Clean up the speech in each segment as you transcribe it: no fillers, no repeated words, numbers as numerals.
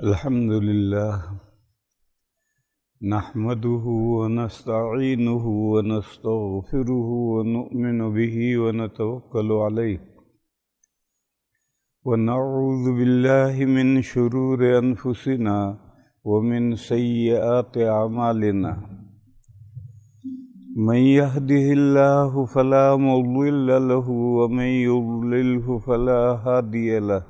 الحمد لله نحمده ونستعينه ونستغفره ونؤمن به ونتوكل عليه ونعوذ بالله من شرور أنفسنا ومن سيئات أعمالنا من يهده الله فلا مضل له ومن يضلله فلا هادي له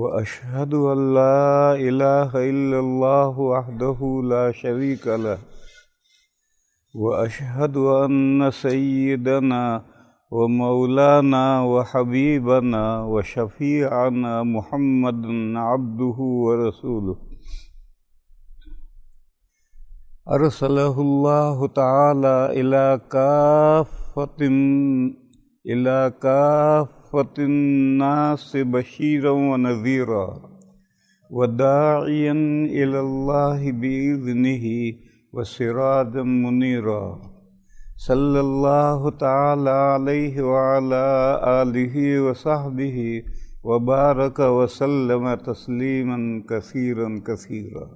وأشهد أن لا إله إلا الله وحده لا شريك له وأشهد أن سيدنا ومولانا وحبيبنا وشفيعنا محمدا عبده ورسوله أرسله الله تعالى إلى كافة الناس بشيرا ونذيرا وداعيا إلى الله بإذنه وسراجا منيرا صلى الله تعالى عليه وعلى آله وصحبه وبارك وسلم تسليما كثيرا كثيرا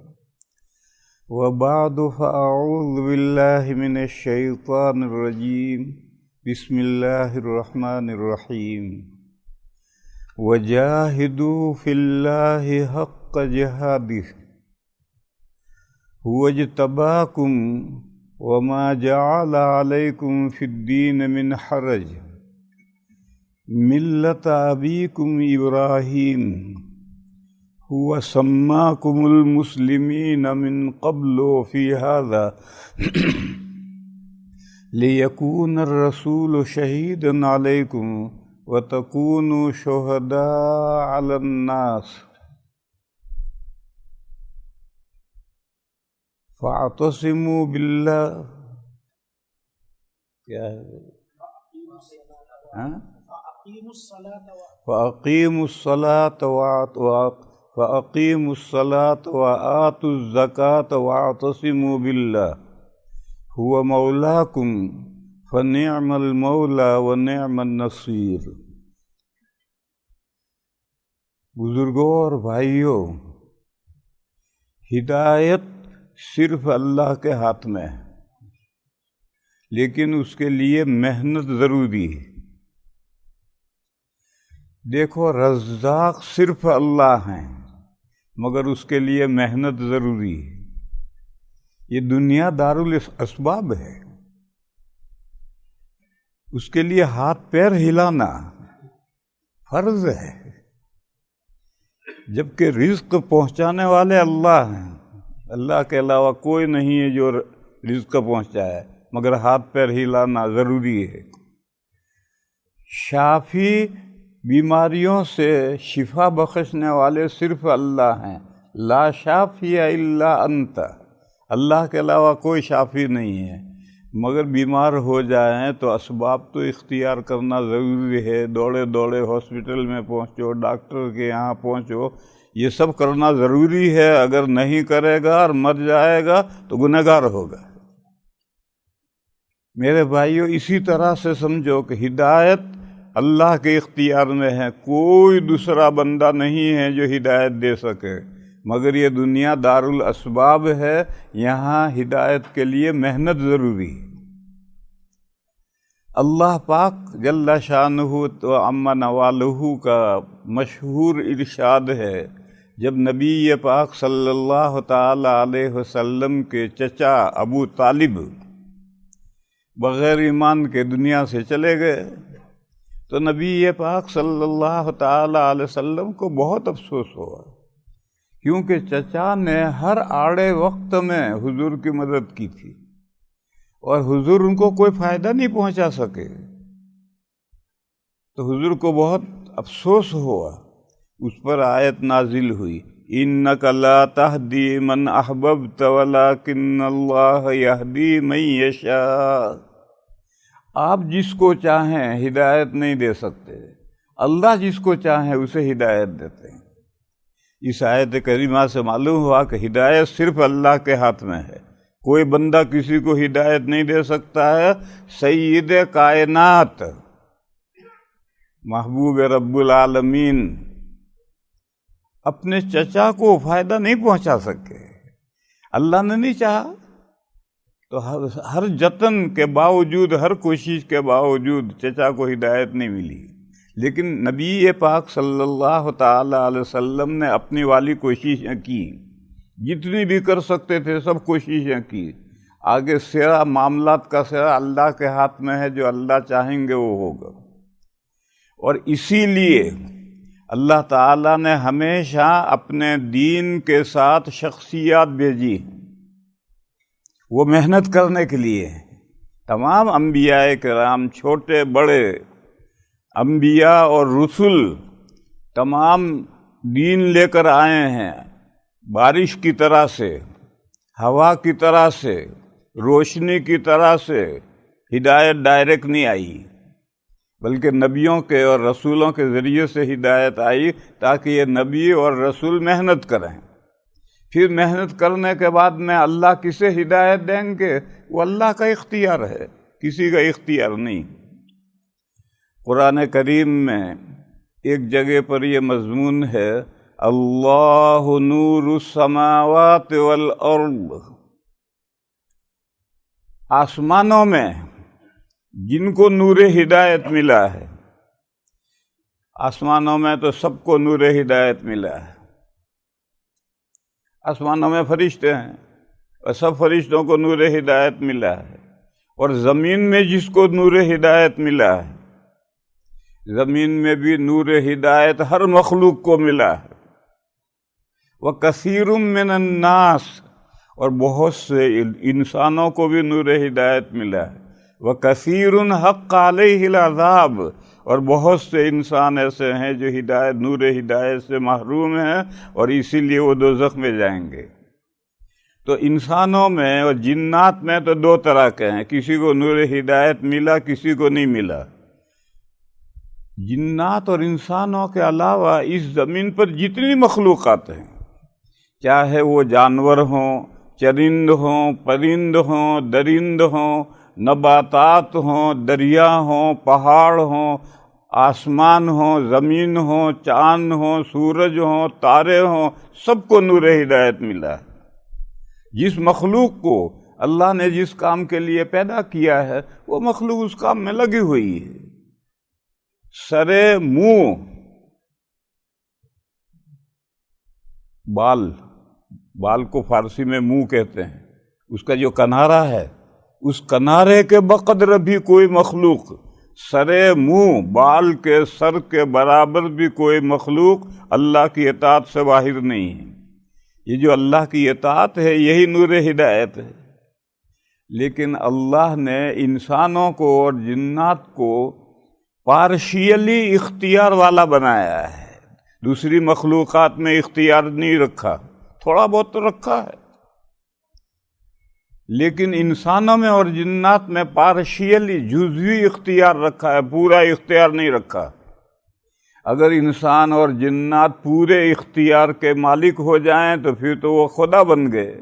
وبعد فأعوذ بالله من الشيطان الرجيم بسم الله الرحمن الرحيم وجاهدوا في الله حق جهاده هو اجتباكم وما جعل عليكم في الدين من حرج ملة أبيكم إبراهيم هو سماكم المسلمين من قبل وفي هذا ليكون الرسول شهيدا عليكم وتكونوا شهداء على الناس فاعتصموا بالله فأقيموا الصلاة وآتوا الزكاة واعتصموا بالله هو مولاکم فنعم المولا ونعم النصیر۔ بزرگوں اور بھائیوں، ہدایت صرف اللہ کے ہاتھ میں ہے، لیکن اس کے لیے محنت ضروری ہے۔ دیکھو، رزاق صرف اللہ ہیں، مگر اس کے لیے محنت ضروری ہے۔ یہ دنیا دارالاسباب ہے، اس کے لیے ہاتھ پیر ہلانا فرض ہے، جبکہ رزق پہنچانے والے اللہ ہیں۔ اللہ کے علاوہ کوئی نہیں ہے جو رزق پہنچائے، مگر ہاتھ پیر ہلانا ضروری ہے۔ شافی، بیماریوں سے شفا بخشنے والے صرف اللہ ہیں۔ لا شافی الا انت، اللہ کے علاوہ کوئی شافی نہیں ہے۔ مگر بیمار ہو جائیں تو اسباب تو اختیار کرنا ضروری ہے۔ دوڑے دوڑے ہاسپٹل میں پہنچو، ڈاکٹر کے یہاں پہنچو، یہ سب کرنا ضروری ہے۔ اگر نہیں کرے گا اور مر جائے گا تو گنہگار ہوگا۔ میرے بھائیو، اسی طرح سے سمجھو کہ ہدایت اللہ کے اختیار میں ہے۔ کوئی دوسرا بندہ نہیں ہے جو ہدایت دے سکے، مگر یہ دنیا دارالاسباب ہے، یہاں ہدایت کے لیے محنت ضروری ہے۔ اللہ پاک جل شانہ و عم نوالہ کا مشہور ارشاد ہے، جب نبی پاک صلی اللہ تعالی علیہ وسلم کے چچا ابو طالب بغیر ایمان کے دنیا سے چلے گئے تو نبی پاک صلی اللہ تعالی علیہ وسلم کو بہت افسوس ہوا، کیونکہ چچا نے ہر آڑے وقت میں حضور کی مدد کی تھی اور حضور ان کو کوئی فائدہ نہیں پہنچا سکے، تو حضور کو بہت افسوس ہوا۔ اس پر آیت نازل ہوئی، اِنَّكَ لَا تَهْدِي مَنْ أَحْبَبْتَ وَلَكِنَّ اللَّهَ يَهْدِي مَن يَشَاءُ۔ آپ جس کو چاہیں ہدایت نہیں دے سکتے، اللہ جس کو چاہیں اسے ہدایت دیتے ہیں۔ اس آیت کریمہ سے معلوم ہوا کہ ہدایت صرف اللہ کے ہاتھ میں ہے، کوئی بندہ کسی کو ہدایت نہیں دے سکتا ہے۔ سید کائنات محبوب رب العالمین اپنے چچا کو فائدہ نہیں پہنچا سکے، اللہ نے نہیں چاہا، تو ہر جتن کے باوجود، ہر کوشش کے باوجود چچا کو ہدایت نہیں ملی، لیکن نبی پاک صلی اللہ تعالی علیہ وسلم نے اپنی والی کوششیں کی، جتنی بھی کر سکتے تھے سب کوششیں کی۔ آگے سرا، معاملات کا سرا اللہ کے ہاتھ میں ہے، جو اللہ چاہیں گے وہ ہوگا۔ اور اسی لیے اللہ تعالیٰ نے ہمیشہ اپنے دین کے ساتھ شخصیات بھیجی، وہ محنت کرنے کے لیے۔ تمام انبیاء کرام، چھوٹے بڑے انبیاء اور رسل، تمام دین لے کر آئے ہیں، بارش کی طرح سے، ہوا کی طرح سے، روشنی کی طرح سے۔ ہدایت ڈائریکٹ نہیں آئی، بلکہ نبیوں کے اور رسولوں کے ذریعے سے ہدایت آئی، تاکہ یہ نبی اور رسول محنت کریں۔ پھر محنت کرنے کے بعد میں اللہ کسے ہدایت دیں گے؟ وہ اللہ کا اختیار ہے، کسی کا اختیار نہیں۔ قرآن کریم میں ایک جگہ پر یہ مضمون ہے، اللہ نور السماوات والارض۔ آسمانوں میں جن کو نور ہدایت ملا ہے، آسمانوں میں تو سب کو نور ہدایت ملا ہے۔ آسمانوں میں فرشتے ہیں اور سب فرشتوں کو نور ہدایت ملا ہے، اور زمین میں جس کو نور ہدایت ملا ہے، زمین میں بھی نور ہدایت ہر مخلوق کو ملا ہے۔ وَكَثِيرٌ مِّنَ النَّاسِ، اور بہت سے انسانوں کو بھی نور ہدایت ملا ہے۔ وَكَثِيرٌ حَقَّ عَلَيْهِ الْعَذَابُ، اور بہت سے انسان ایسے ہیں جو نور ہدایت سے محروم ہیں، اور اسی لیے وہ دوزخ میں جائیں گے۔ تو انسانوں میں اور جنات میں تو دو طرح کے ہیں، کسی کو نور ہدایت ملا، کسی کو نہیں ملا۔ جنات اور انسانوں کے علاوہ اس زمین پر جتنی مخلوقات ہیں، چاہے وہ جانور ہوں، چرند ہوں، پرند ہوں، درند ہوں، نباتات ہوں، دریا ہوں، پہاڑ ہوں، آسمان ہوں، زمین ہوں، چاند ہوں، سورج ہوں، تارے ہوں، سب کو نور ہدایت ملا ہے۔ جس مخلوق کو اللہ نے جس کام کے لیے پیدا کیا ہے، وہ مخلوق اس کام میں لگی ہوئی ہے۔ سرے، منہ، بال کو فارسی میں منہ کہتے ہیں، اس کا جو کنارہ ہے، اس کنارے کے بقدر بھی کوئی مخلوق، سرے منہ، بال کے سر کے برابر بھی کوئی مخلوق اللہ کی اطاعت سے باہر نہیں ہے۔ یہ جو اللہ کی اطاعت ہے، یہی نور ہدایت ہے۔ لیکن اللہ نے انسانوں کو اور جنات کو پارشیلی اختیار والا بنایا ہے، دوسری مخلوقات میں اختیار نہیں رکھا، تھوڑا بہت تو رکھا ہے، لیکن انسانوں میں اور جنات میں پارشیلی، جزوی اختیار رکھا ہے، پورا اختیار نہیں رکھا۔ اگر انسان اور جنات پورے اختیار کے مالک ہو جائیں تو پھر تو وہ خدا بن گئے۔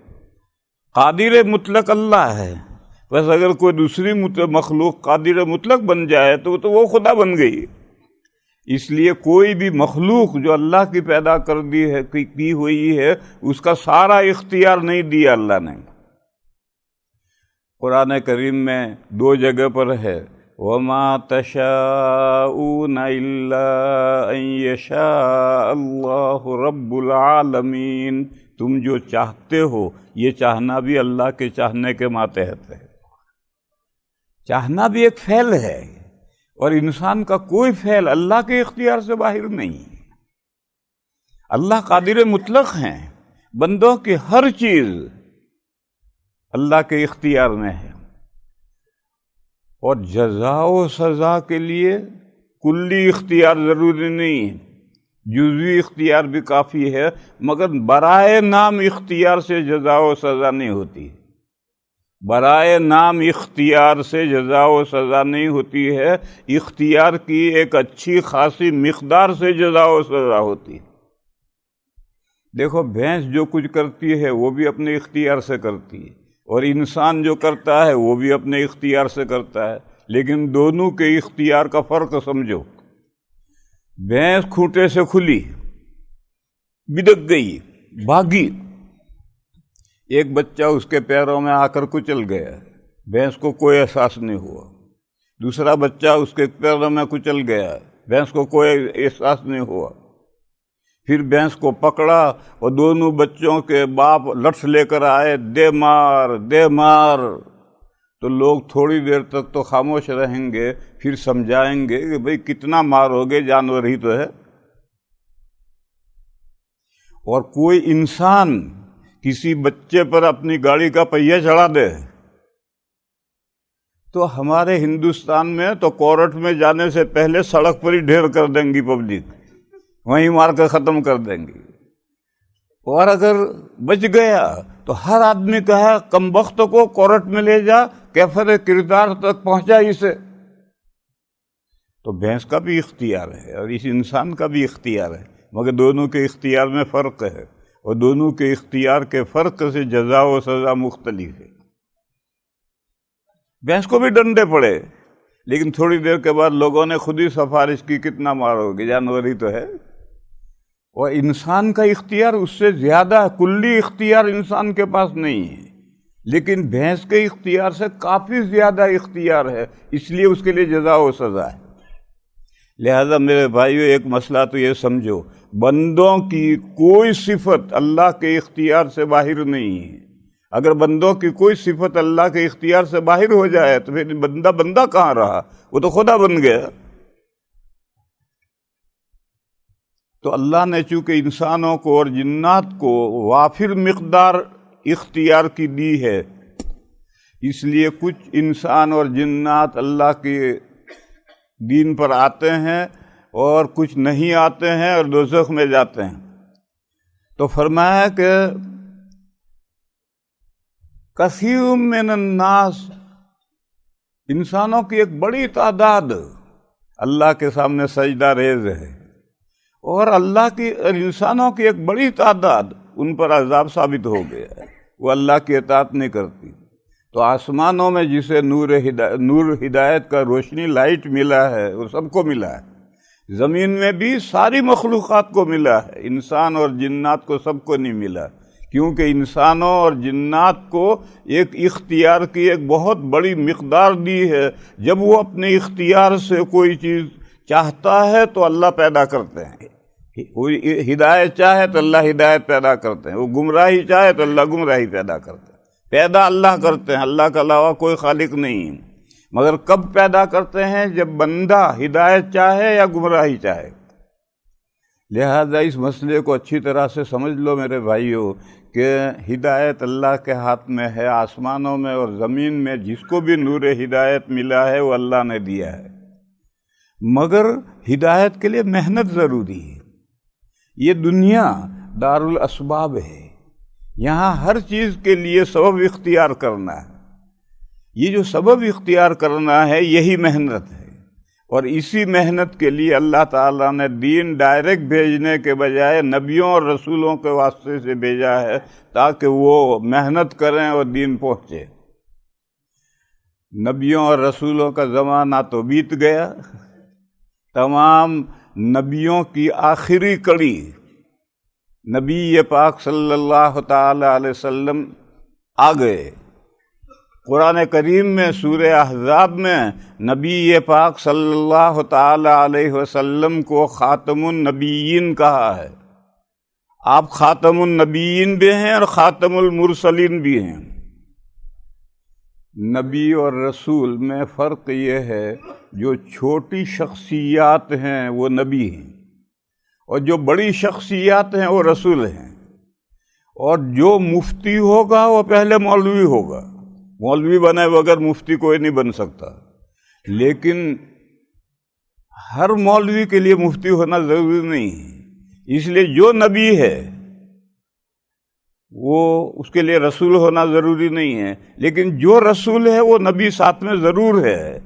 قادر مطلق اللہ ہے، بس اگر کوئی دوسری مخلوق قادر مطلق بن جائے تو وہ خدا بن گئی۔ اس لیے کوئی بھی مخلوق جو اللہ کی پیدا کر دی ہے، کی ہوئی ہے، اس کا سارا اختیار نہیں دیا اللہ نے۔ قرآن کریم میں دو جگہ پر ہے، وَمَا تَشَاءُونَ إِلَّا أَن يَشَاءَ اللَّهُ رَبُّ الْعَالَمِينَ۔ تم جو چاہتے ہو، یہ چاہنا بھی اللہ کے چاہنے کے ماتحت ہے۔ چاہنا بھی ایک فعل ہے، اور انسان کا کوئی فعل اللہ کے اختیار سے باہر نہیں۔ اللہ قادر مطلق ہیں، بندوں کی ہر چیز اللہ کے اختیار میں ہے، اور جزا و سزا کے لیے کلی اختیار ضروری نہیں ہے، جزوی اختیار بھی کافی ہے، مگر برائے نام اختیار سے جزا و سزا نہیں ہوتی۔ برائے نام اختیار سے جزا و سزا نہیں ہوتی ہے، اختیار کی ایک اچھی خاصی مقدار سے جزا و سزا ہوتی ہے۔ دیکھو، بھینس جو کچھ کرتی ہے وہ بھی اپنے اختیار سے کرتی ہے، اور انسان جو کرتا ہے وہ بھی اپنے اختیار سے کرتا ہے، لیکن دونوں کے اختیار کا فرق سمجھو۔ بھینس کھوٹے سے کھلی، بدک گئی، بھاگی، ایک بچہ اس کے پیروں میں آ کر کچل گیا، بھینس کو کوئی احساس نہیں ہوا، دوسرا بچہ اس کے پیروں میں کچل گیا، بھینس کو کوئی احساس نہیں ہوا، پھر بھینس کو پکڑا اور دونوں بچوں کے باپ لٹھ لے کر آئے، دے مار دے مار، تو لوگ تھوڑی دیر تک تو خاموش رہیں گے، پھر سمجھائیں گے کہ بھئی کتنا مارو گے، جانور ہی تو ہے۔ اور کوئی انسان کسی بچے پر اپنی گاڑی کا پہیہ چڑھا دے تو ہمارے ہندوستان میں تو کورٹ میں جانے سے پہلے سڑک پر ہی ڈھیر کر دیں گی پبلک، وہیں مار کر ختم کر دیں گی۔ اور اگر بچ گیا تو ہر آدمی کہا کم بخت کو کورٹ میں لے جا، کیفر کردار تک پہنچا اسے۔ تو بھینس کا بھی اختیار ہے اور اس انسان کا بھی اختیار ہے، مگر دونوں کے اختیار میں فرق ہے، اور دونوں کے اختیار کے فرق سے جزا و سزا مختلف ہے۔ بھینس کو بھی ڈنڈے پڑے، لیکن تھوڑی دیر کے بعد لوگوں نے خود ہی سفارش کی، کتنا مارو گے، جانور ہی تو ہے۔ اور انسان کا اختیار اس سے زیادہ ہے، کلی اختیار انسان کے پاس نہیں ہے، لیکن بھینس کے اختیار سے کافی زیادہ اختیار ہے، اس لیے اس کے لیے جزا و سزا ہے۔ لہذا میرے بھائیو، ایک مسئلہ تو یہ سمجھو، بندوں کی کوئی صفت اللہ کے اختیار سے باہر نہیں ہے۔ اگر بندوں کی کوئی صفت اللہ کے اختیار سے باہر ہو جائے تو پھر بندہ کہاں رہا، وہ تو خدا بن گیا۔ تو اللہ نے چونکہ انسانوں کو اور جنات کو وافر مقدار اختیار کی دی ہے، اس لیے کچھ انسان اور جنات اللہ کے دین پر آتے ہیں اور کچھ نہیں آتے ہیں اور دوزخ میں جاتے ہیں۔ تو فرمایا کہ کثیر من الناس، انسانوں کی ایک بڑی تعداد اللہ کے سامنے سجدہ ریز ہے، اور انسانوں کی ایک بڑی تعداد ان پر عذاب ثابت ہو گیا ہے، وہ اللہ کی اطاعت نہیں کرتی۔ تو آسمانوں میں جسے نور ہدایت کا روشنی لائٹ ملا ہے وہ سب کو ملا ہے، زمین میں بھی ساری مخلوقات کو ملا ہے، انسان اور جنات کو سب کو نہیں ملا، کیونکہ انسانوں اور جنات کو ایک اختیار کی ایک بہت بڑی مقدار دی ہے۔ جب وہ اپنے اختیار سے کوئی چیز چاہتا ہے تو اللہ پیدا کرتے ہیں، وہ ہدایت چاہے تو اللہ ہدایت پیدا کرتے ہیں، وہ گمراہی چاہے تو اللہ گمراہی پیدا کرتے ہیں، پیدا اللہ کرتے ہیں، اللہ کے علاوہ کوئی خالق نہیں۔ مگر کب پیدا کرتے ہیں؟ جب بندہ ہدایت چاہے یا گمراہی چاہے۔ لہذا اس مسئلے کو اچھی طرح سے سمجھ لو میرے بھائیو کہ ہدایت اللہ کے ہاتھ میں ہے، آسمانوں میں اور زمین میں جس کو بھی نور ہدایت ملا ہے وہ اللہ نے دیا ہے، مگر ہدایت کے لیے محنت ضروری ہے۔ یہ دنیا دار الاسباب ہے، یہاں ہر چیز کے لیے سبب اختیار کرنا ہے، یہ جو سبب اختیار کرنا ہے یہی محنت ہے، اور اسی محنت کے لیے اللہ تعالیٰ نے دین ڈائریکٹ بھیجنے کے بجائے نبیوں اور رسولوں کے واسطے سے بھیجا ہے تاکہ وہ محنت کریں اور دین پہنچے۔ نبیوں اور رسولوں کا زمانہ تو بیت گیا، تمام نبیوں کی آخری کڑی نبی پاک صلی اللہ تعالی علیہ وسلم آ گئے۔ قرآن کریم میں سورہ احزاب میں نبی پاک صلی اللہ تعالی علیہ وسلم کو خاتم النبیین کہا ہے۔ آپ خاتم النبیین بھی ہیں اور خاتم المرسلین بھی ہیں۔ نبی اور رسول میں فرق یہ ہے، جو چھوٹی شخصیات ہیں وہ نبی ہیں، اور جو بڑی شخصیات ہیں وہ رسول ہیں۔ اور جو مفتی ہوگا وہ پہلے مولوی ہوگا، مولوی بنے بغیر مفتی کوئی نہیں بن سکتا، لیکن ہر مولوی کے لیے مفتی ہونا ضروری نہیں ہے، اس لیے جو نبی ہے وہ اس کے لیے رسول ہونا ضروری نہیں ہے، لیکن جو رسول ہے وہ نبی ساتھ میں ضرور ہے۔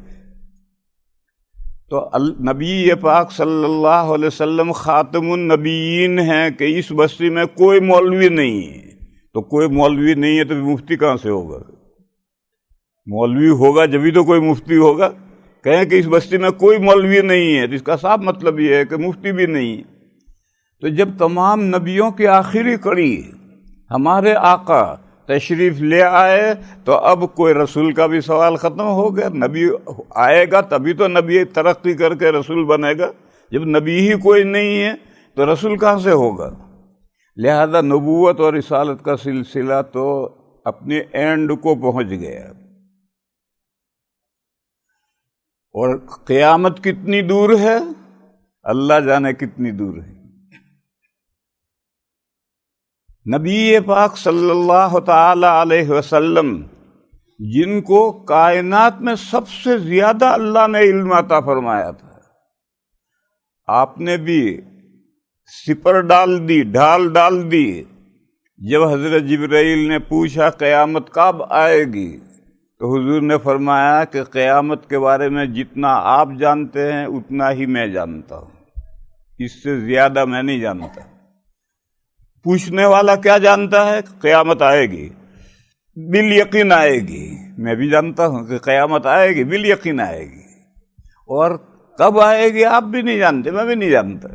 تو نبی پاک صلی اللہ علیہ وسلم خاتم النبیین ہیں کہ اس بستی میں کوئی مولوی نہیں ہے، تو کوئی مولوی نہیں ہے تو مفتی کہاں سے ہوگا؟ مولوی ہوگا جبھی تو کوئی مفتی ہوگا۔ کہیں کہ اس بستی میں کوئی مولوی نہیں ہے تو اس کا صاف مطلب یہ ہے کہ مفتی بھی نہیں ہے۔ تو جب تمام نبیوں کی آخری کڑی ہمارے آقا تشریف لے آئے تو اب کوئی رسول کا بھی سوال ختم ہو گیا۔ نبی آئے گا تبھی تو نبی ترقی کر کے رسول بنے گا، جب نبی ہی کوئی نہیں ہے تو رسول کہاں سے ہوگا؟ لہذا نبوت اور رسالت کا سلسلہ تو اپنے اینڈ کو پہنچ گیا، اور قیامت کتنی دور ہے اللہ جانے کتنی دور ہے۔ نبی پاک صلی اللہ تعالی علیہ وسلم جن کو کائنات میں سب سے زیادہ اللہ نے علم عطا فرمایا تھا، آپ نے بھی سپر ڈال دی، ڈھال ڈال دی۔ جب حضرت جبرائیل نے پوچھا قیامت کب آئے گی تو حضور نے فرمایا کہ قیامت کے بارے میں جتنا آپ جانتے ہیں اتنا ہی میں جانتا ہوں، اس سے زیادہ میں نہیں جانتا۔ پوچھنے والا کیا جانتا ہے؟ قیامت آئے گی، بالیقین آئے گی۔ میں بھی جانتا ہوں کہ قیامت آئے گی، بالیقین آئے گی، اور کب آئے گی آپ بھی نہیں جانتے، میں بھی نہیں جانتا۔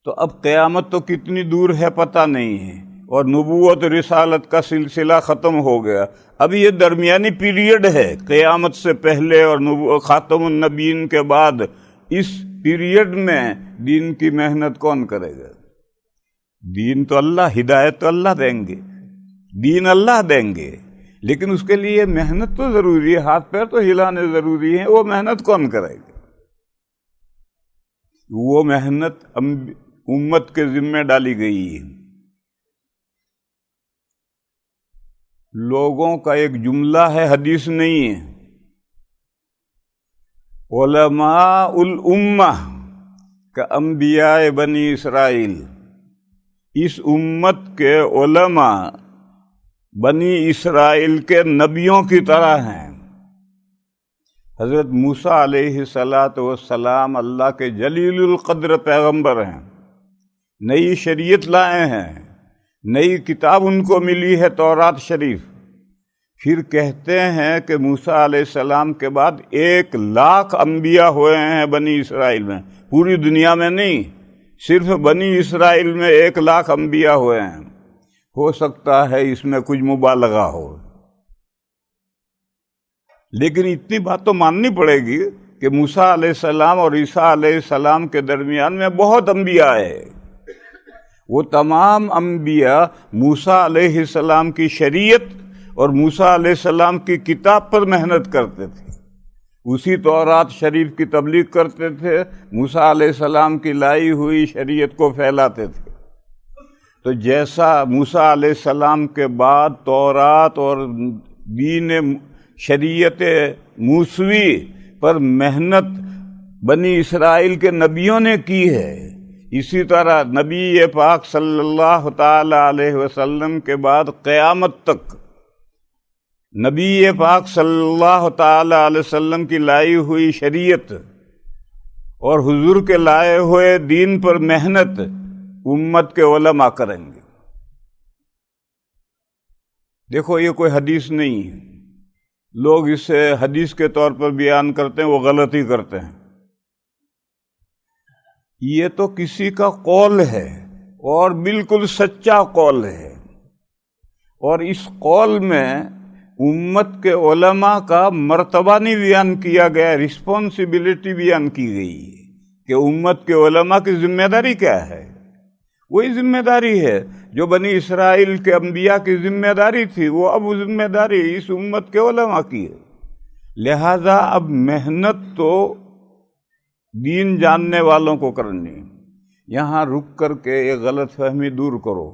تو اب قیامت تو کتنی دور ہے پتہ نہیں ہے، اور نبوت رسالت کا سلسلہ ختم ہو گیا۔ اب یہ درمیانی پیریڈ ہے قیامت سے پہلے اور خاتم النبیین کے بعد۔ اس پیریڈ میں دین کی محنت کون کرے گا؟ دین تو اللہ، ہدایت تو اللہ دیں گے، دین اللہ دیں گے، لیکن اس کے لیے محنت تو ضروری ہے، ہاتھ پیر تو ہلانے ضروری ہیں۔ وہ محنت کون کرے گا؟ وہ محنت امت کے ذمہ ڈالی گئی ہے۔ لوگوں کا ایک جملہ ہے، حدیث نہیں ہے، علماء الامہ کا انبیاء بنی اسرائیل۔ اس امت کے علماء بنی اسرائیل کے نبیوں کی طرح ہیں۔ حضرت موسیٰ علیہ السلام اللہ کے جلیل القدر پیغمبر ہیں، نئی شریعت لائے ہیں، نئی کتاب ان کو ملی ہے تورات شریف۔ پھر کہتے ہیں کہ موسیٰ علیہ السلام کے بعد 1,00,000 انبیاء ہوئے ہیں بنی اسرائیل میں، پوری دنیا میں نہیں، صرف بنی اسرائیل میں 1,00,000 انبیاء ہوئے ہیں۔ ہو سکتا ہے اس میں کچھ مبالغہ ہو، لیکن اتنی بات تو ماننی پڑے گی کہ موسیٰ علیہ السلام اور عیسیٰ علیہ السلام کے درمیان میں بہت انبیاء ہے۔ وہ تمام انبیاء موسیٰ علیہ السلام کی شریعت اور موسیٰ علیہ السلام کی کتاب پر محنت کرتے تھے، اسی تورات شریف کی تبلیغ کرتے تھے، موسیٰ علیہ السلام کی لائی ہوئی شریعت کو پھیلاتے تھے۔ تو جیسا موسیٰ علیہ السلام کے بعد تورات اور دین شریعت موسوی پر محنت بنی اسرائیل کے نبیوں نے کی ہے، اسی طرح نبی پاک صلی اللہ تعالی علیہ وسلم کے بعد قیامت تک نبی پاک صلی اللہ تعالی علیہ وسلم کی لائی ہوئی شریعت اور حضور کے لائے ہوئے دین پر محنت امت کے علماء کریں گے۔ دیکھو یہ کوئی حدیث نہیں ہے، لوگ اسے حدیث کے طور پر بیان کرتے ہیں، وہ غلطی کرتے ہیں۔ یہ تو کسی کا قول ہے اور بالکل سچا قول ہے، اور اس قول میں امت کے علماء کا مرتبہ نہیں بیان کیا گیا، رسپانسبلٹی بیان کی گئی ہے کہ امت کے علماء کی ذمہ داری کیا ہے۔ وہی ذمہ داری ہے جو بنی اسرائیل کے انبیاء کی ذمہ داری تھی، وہ اب ذمہ داری اس امت کے علماء کی ہے۔ لہذا اب محنت تو دین جاننے والوں کو کرنی ہے۔ یہاں رک کر کے یہ غلط فہمی دور کرو،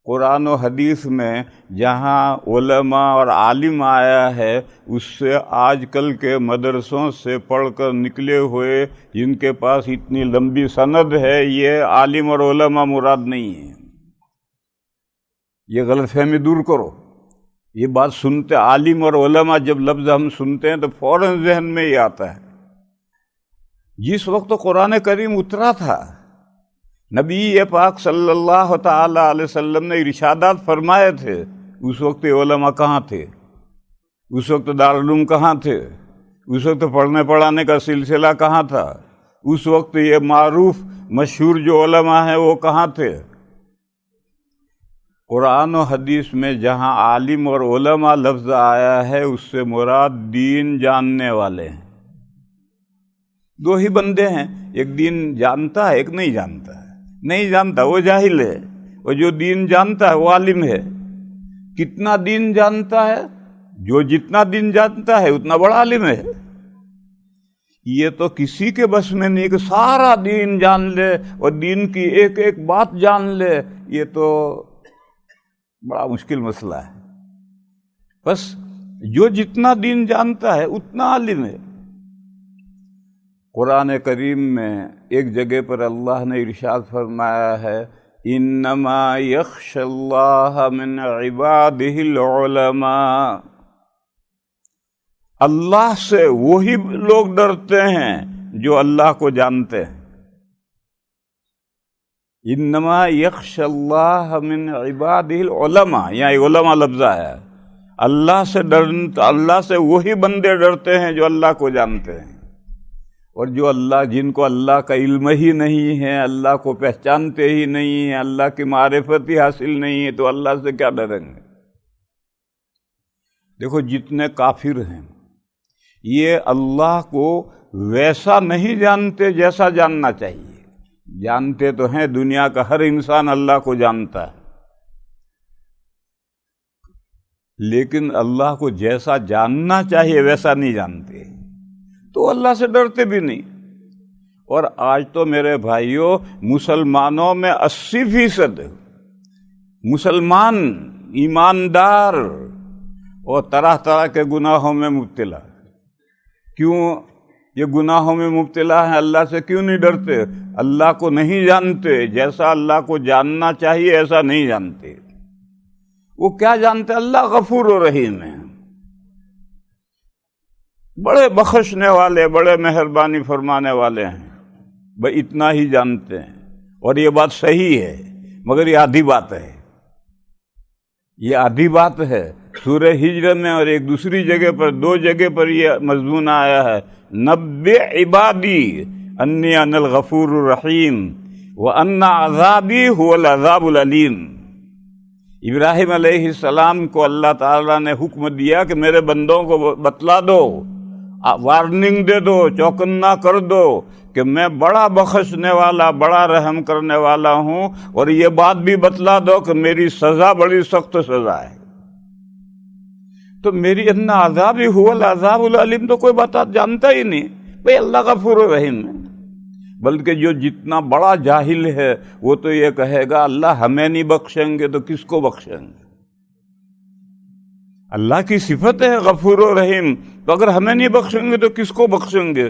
قرآن و حدیث میں جہاں علماء اور عالم آیا ہے، اس سے آج کل کے مدرسوں سے پڑھ کر نکلے ہوئے جن کے پاس اتنی لمبی سند ہے، یہ عالم اور علماء مراد نہیں ہے۔ یہ غلط فہمی دور کرو۔ یہ بات سنتے عالم اور علماء جب لفظ ہم سنتے ہیں تو فوراً ذہن میں یہ آتا ہے۔ جس وقت قرآن کریم اترا تھا، نبی پاک صلی اللہ تعالی علیہ وسلم نے ارشادات فرمائے تھے، اس وقت علماء کہاں تھے؟ اس وقت دارالعلوم کہاں تھے؟ اس وقت پڑھنے پڑھانے کا سلسلہ کہاں تھا؟ اس وقت یہ معروف مشہور جو علماء ہیں وہ کہاں تھے؟ قرآن و حدیث میں جہاں عالم اور علماء لفظ آیا ہے اس سے مراد دین جاننے والے ہیں۔ دو ہی بندے ہیں، ایک دین جانتا ہے، ایک نہیں جانتا ہے۔ نہیں جانتا وہ جاہل ہے، اور جو دین جانتا ہے وہ عالم ہے۔ کتنا دین جانتا ہے؟ جو جتنا دین جانتا ہے اتنا بڑا عالم ہے۔ یہ تو کسی کے بس میں نہیں کہ سارا دین جان لے اور دین کی ایک ایک بات جان لے، یہ تو بڑا مشکل مسئلہ ہے۔ بس جو جتنا دین جانتا ہے اتنا عالم ہے۔ قرآن کریم میں ایک جگہ پر اللہ نے ارشاد فرمایا ہے، انما یخشی اللہ من عبادہ العلماء، اللہ سے وہی لوگ ڈرتے ہیں جو اللہ کو جانتے ہیں۔ انما یخشی اللہ من عبادہ العلماء، یہاں علماء لفظ ہے۔ اللہ سے وہی بندے ڈرتے ہیں جو اللہ کو جانتے ہیں، اور جو جن کو اللہ کا علم ہی نہیں ہے، اللہ کو پہچانتے ہی نہیں ہیں، اللہ کی معرفت ہی حاصل نہیں ہے، تو اللہ سے کیا ڈریں گے؟ دیکھو جتنے کافر ہیں یہ اللہ کو ویسا نہیں جانتے جیسا جاننا چاہیے۔ جانتے تو ہیں، دنیا کا ہر انسان اللہ کو جانتا ہے، لیکن اللہ کو جیسا جاننا چاہیے ویسا نہیں جانتے، تو اللہ سے ڈرتے بھی نہیں۔ اور آج تو میرے بھائیوں مسلمانوں میں 80% مسلمان ایماندار اور طرح طرح کے گناہوں میں مبتلا۔ کیوں یہ گناہوں میں مبتلا ہیں؟ اللہ سے کیوں نہیں ڈرتے؟ اللہ کو نہیں جانتے، جیسا اللہ کو جاننا چاہیے ایسا نہیں جانتے۔ وہ کیا جانتے؟ اللہ غفور و رحیم ہے، بڑے بخشنے والے، بڑے مہربانی فرمانے والے ہیں، بھئی اتنا ہی جانتے ہیں۔ اور یہ بات صحیح ہے، مگر یہ آدھی بات ہے، یہ آدھی بات ہے۔ سورہ ہجر میں اور ایک دوسری جگہ پر، دو جگہ پر یہ مضمون آیا ہے، نبئ عبادی انی انا الغفور الرحیم وان عذابی هو العذاب العلیم۔ ابراہیم علیہ السلام کو اللہ تعالیٰ نے حکم دیا کہ میرے بندوں کو بتلا دو، وارننگ دے دو، چوکنا کر دو کہ میں بڑا بخشنے والا، بڑا رحم کرنے والا ہوں، اور یہ بات بھی بتلا دو کہ میری سزا بڑی سخت سزا ہے۔ تو میری ان عذابی هو العذاب العلیم تو کوئی بات جانتا ہی نہیں، بھئی اللہ غفور و رحیم ہے۔ بلکہ جو جتنا بڑا جاہل ہے وہ تو یہ کہے گا اللہ ہمیں نہیں بخشیں گے تو کس کو بخشیں گے؟ اللہ کی صفت ہے غفور و رحیم، تو اگر ہمیں نہیں بخشیں گے تو کس کو بخشیں گے؟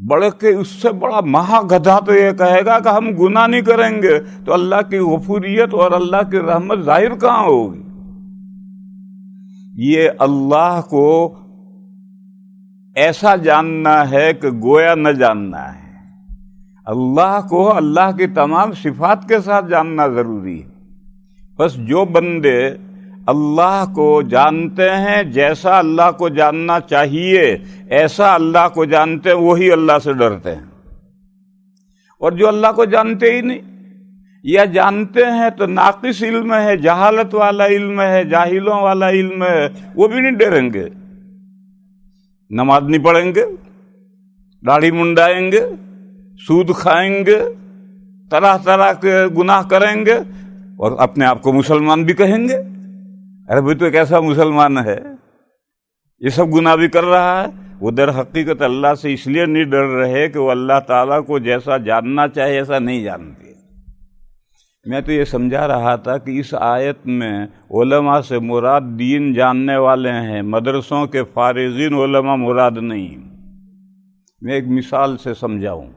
بلکہ اس سے بڑا مہا گدھا تو یہ کہے گا کہ ہم گناہ نہیں کریں گے تو اللہ کی غفوریت اور اللہ کی رحمت ظاہر کہاں ہوگی؟ یہ اللہ کو ایسا جاننا ہے کہ گویا نہ جاننا ہے۔ اللہ کو اللہ کی تمام صفات کے ساتھ جاننا ضروری ہے۔ بس جو بندے اللہ کو جانتے ہیں، جیسا اللہ کو جاننا چاہیے ایسا اللہ کو جانتے ہیں، وہی اللہ سے ڈرتے ہیں۔ اور جو اللہ کو جانتے ہی نہیں یا جانتے ہیں تو ناقص علم ہے، جہالت والا علم ہے، جاہلوں والا علم ہے، وہ بھی نہیں ڈریں گے، نماز نہیں پڑھیں گے، داڑھی منڈائیں گے، سود کھائیں گے، طرح طرح کے گناہ کریں گے، اور اپنے آپ کو مسلمان بھی کہیں گے۔ ارے بھائی تو ایک ایسا مسلمان ہے یہ سب گناہ بھی کر رہا ہے۔ وہ در حقیقت اللہ سے اس لیے نہیں ڈر رہے کہ وہ اللہ تعالیٰ کو جیسا جاننا چاہے ایسا نہیں جانتے۔ میں تو یہ سمجھا رہا تھا کہ اس آیت میں علماء سے مراد دین جاننے والے ہیں، مدرسوں کے فارغین علماء مراد نہیں۔ میں ایک مثال سے سمجھاؤں۔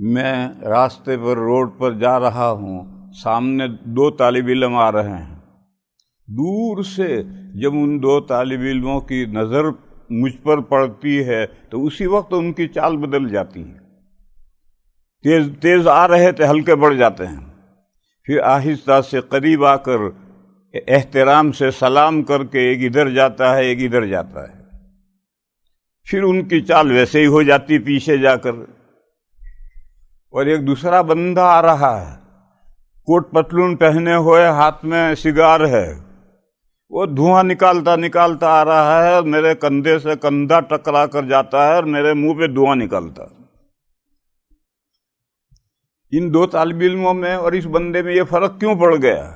میں راستے پر روڈ پر جا رہا ہوں، سامنے دو طالب علم آ رہے ہیں۔ دور سے جب ان دو طالب علموں کی نظر مجھ پر پڑتی ہے تو اسی وقت ان کی چال بدل جاتی ہے۔ تیز تیز آ رہے تھے، ہلکے بڑھ جاتے ہیں، پھر آہستہ سے قریب آ کر احترام سے سلام کر کے ایک ادھر جاتا ہے، ایک ادھر جاتا ہے۔ پھر ان کی چال ویسے ہی ہو جاتی پیچھے جا کر. اور ایک دوسرا بندہ آ رہا ہے، کوٹ پتلون پہنے ہوئے، ہاتھ میں سگار ہے، وہ دھواں نکالتا نکالتا آ رہا ہے، میرے کندھے سے کندھا ٹکرا کر جاتا ہے اور میرے منہ پہ دھواں نکالتا. ان دو طالب علموں میں اور اس بندے میں یہ فرق کیوں پڑ گیا؟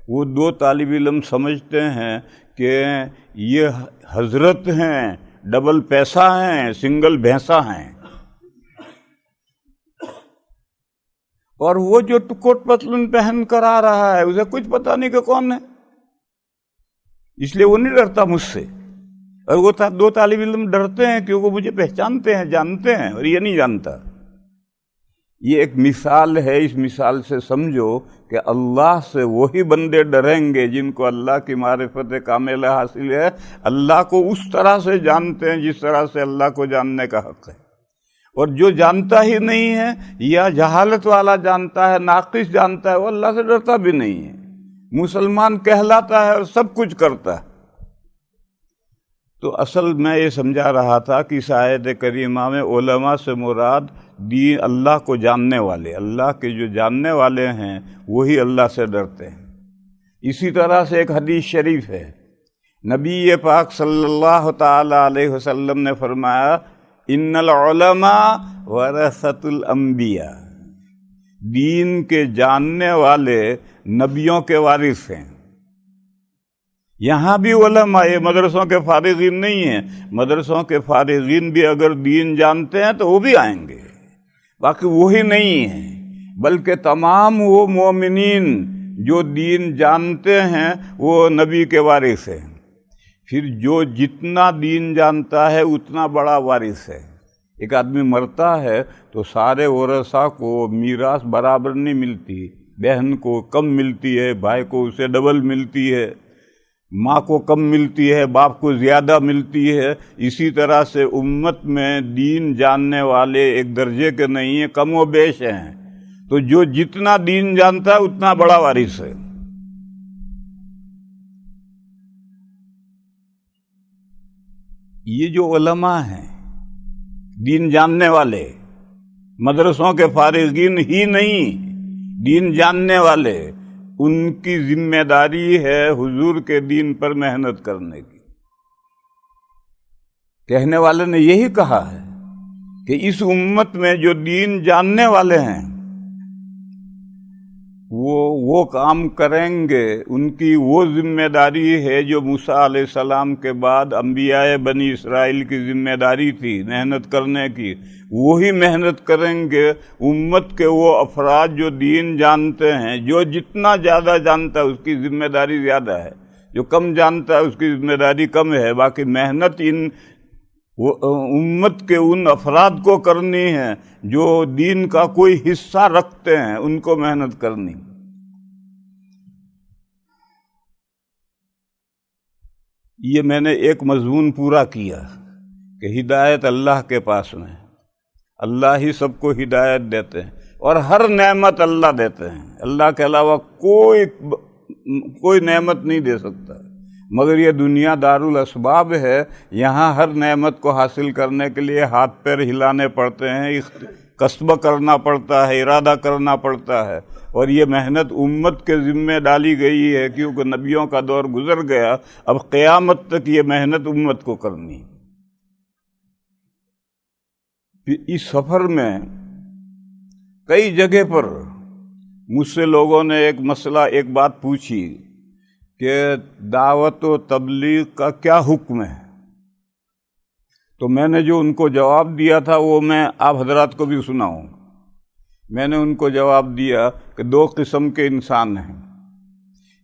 وہ دو طالب علم سمجھتے ہیں کہ یہ حضرت ہیں، ڈبل پیسہ ہیں، سنگل بھینسا ہیں، اور وہ جو کوٹ پتلون پہن کر آ رہا ہے اسے کچھ پتہ نہیں کہ کون ہے، اس لیے وہ نہیں ڈرتا مجھ سے. اور وہ دو طالب علم ڈرتے ہیں کیونکہ وہ مجھے پہچانتے ہیں، جانتے ہیں، اور یہ نہیں جانتا. یہ ایک مثال ہے. اس مثال سے سمجھو کہ اللہ سے وہی بندے ڈریں گے جن کو اللہ کی معرفت کاملہ حاصل ہے، اللہ کو اس طرح سے جانتے ہیں جس طرح سے اللہ کو جاننے کا حق ہے. اور جو جانتا ہی نہیں ہے یا جہالت والا جانتا ہے، ناقص جانتا ہے، وہ اللہ سے ڈرتا بھی نہیں ہے، مسلمان کہلاتا ہے اور سب کچھ کرتا ہے. تو اصل میں یہ سمجھا رہا تھا کہ اس آیت کریمہ میں علماء سے مراد دین اللہ کو جاننے والے، اللہ کے جو جاننے والے ہیں وہی اللہ سے ڈرتے ہیں. اسی طرح سے ایک حدیث شریف ہے، نبی پاک صلی اللہ تعالی علیہ وسلم نے فرمایا ان العلماء ورثۃ الانبیاء، دین کے جاننے والے نبیوں کے وارث ہیں. یہاں بھی علماء، یہ مدرسوں کے فارغین نہیں ہیں، مدرسوں کے فارغین بھی اگر دین جانتے ہیں تو وہ بھی آئیں گے، باقی وہی نہیں ہیں، بلکہ تمام وہ مومنین جو دین جانتے ہیں وہ نبی کے وارث ہیں. پھر جو جتنا دین جانتا ہے اتنا بڑا وارث ہے. ایک آدمی مرتا ہے تو سارے ورثاء کو میراث برابر نہیں ملتی، بہن کو کم ملتی ہے، بھائی کو اسے ڈبل ملتی ہے، ماں کو کم ملتی ہے، باپ کو زیادہ ملتی ہے. اسی طرح سے امت میں دین جاننے والے ایک درجے کے نہیں ہیں، کم و بیش ہیں. تو جو جتنا دین جانتا ہے اتنا بڑا وارث ہے. یہ جو علماء ہیں دین جاننے والے، مدرسوں کے فارغین ہی نہیں، دین جاننے والے، ان کی ذمہ داری ہے حضور کے دین پر محنت کرنے کی. کہنے والے نے یہی کہا ہے کہ اس امت میں جو دین جاننے والے ہیں وہ کام کریں گے. ان کی وہ ذمہ داری ہے جو موسیٰ علیہ السلام کے بعد انبیاء بنی اسرائیل کی ذمہ داری تھی محنت کرنے کی، وہی محنت کریں گے. امت کے وہ افراد جو دین جانتے ہیں، جو جتنا زیادہ جانتا ہے اس کی ذمہ داری زیادہ ہے، جو کم جانتا ہے اس کی ذمہ داری کم ہے. باقی محنت امت کے ان افراد کو کرنی ہے جو دین کا کوئی حصہ رکھتے ہیں، ان کو محنت کرنی. یہ میں نے ایک مضمون پورا کیا کہ ہدایت اللہ کے پاس میں، اللہ ہی سب کو ہدایت دیتے ہیں اور ہر نعمت اللہ دیتے ہیں. اللہ کے علاوہ کوئی نعمت نہیں دے سکتا. مگر یہ دنیا دارالاسباب ہے، یہاں ہر نعمت کو حاصل کرنے کے لیے ہاتھ پیر ہلانے پڑتے ہیں، قصبہ کرنا پڑتا ہے، ارادہ کرنا پڑتا ہے. اور یہ محنت امت کے ذمہ ڈالی گئی ہے کیونکہ نبیوں کا دور گزر گیا، اب قیامت تک یہ محنت امت کو کرنی. اس سفر میں کئی جگہ پر مجھ سے لوگوں نے ایک بات پوچھی کہ دعوت و تبلیغ کا کیا حکم ہے. تو میں نے جو ان کو جواب دیا تھا وہ میں آپ حضرات کو بھی سناؤں. میں نے ان کو جواب دیا کہ دو قسم کے انسان ہیں.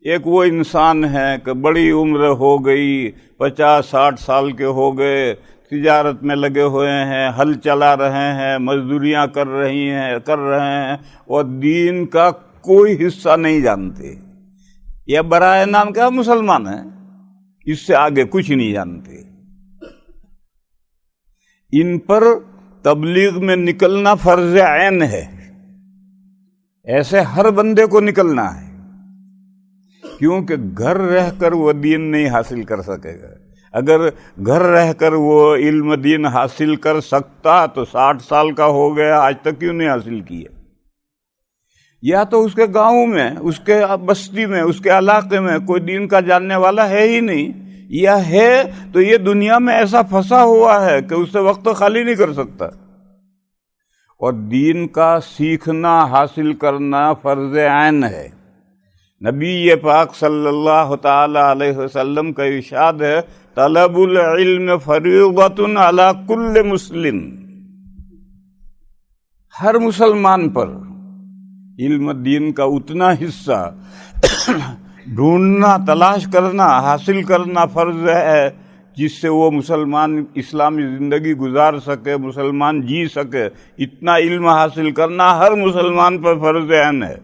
ایک وہ انسان ہے کہ بڑی عمر ہو گئی، 50-60 سال کے ہو گئے، تجارت میں لگے ہوئے ہیں، ہل چلا رہے ہیں، مزدوریاں کر رہے ہیں اور دین کا کوئی حصہ نہیں جانتے. یہ برائے نام کیا مسلمان ہیں، اس سے آگے کچھ نہیں جانتے. ان پر تبلیغ میں نکلنا فرض عین ہے. ایسے ہر بندے کو نکلنا ہے، کیونکہ گھر رہ کر وہ دین نہیں حاصل کر سکے گا. اگر گھر رہ کر وہ علم دین حاصل کر سکتا تو 60 سال کا ہو گیا، آج تک کیوں نہیں حاصل کیا؟ یا تو اس کے گاؤں میں، اس کے بستی میں، اس کے علاقے میں کوئی دین کا جاننے والا ہے ہی نہیں، یا ہے تو یہ دنیا میں ایسا پھنسا ہوا ہے کہ اس سے وقت خالی نہیں کر سکتا۔ اور دین کا سیکھنا حاصل کرنا فرض عین ہے۔ نبی پاک صلی اللہ تعالی علیہ وسلم کا ارشاد ہے، طلب العلم فریضۃ علی کل مسلم، ہر مسلمان پر علم دین کا اتنا حصہ ڈھونڈنا، تلاش کرنا، حاصل کرنا فرض ہے جس سے وہ مسلمان اسلامی زندگی گزار سکے، مسلمان جی سکے۔ اتنا علم حاصل کرنا ہر مسلمان پر فرض عین ہے،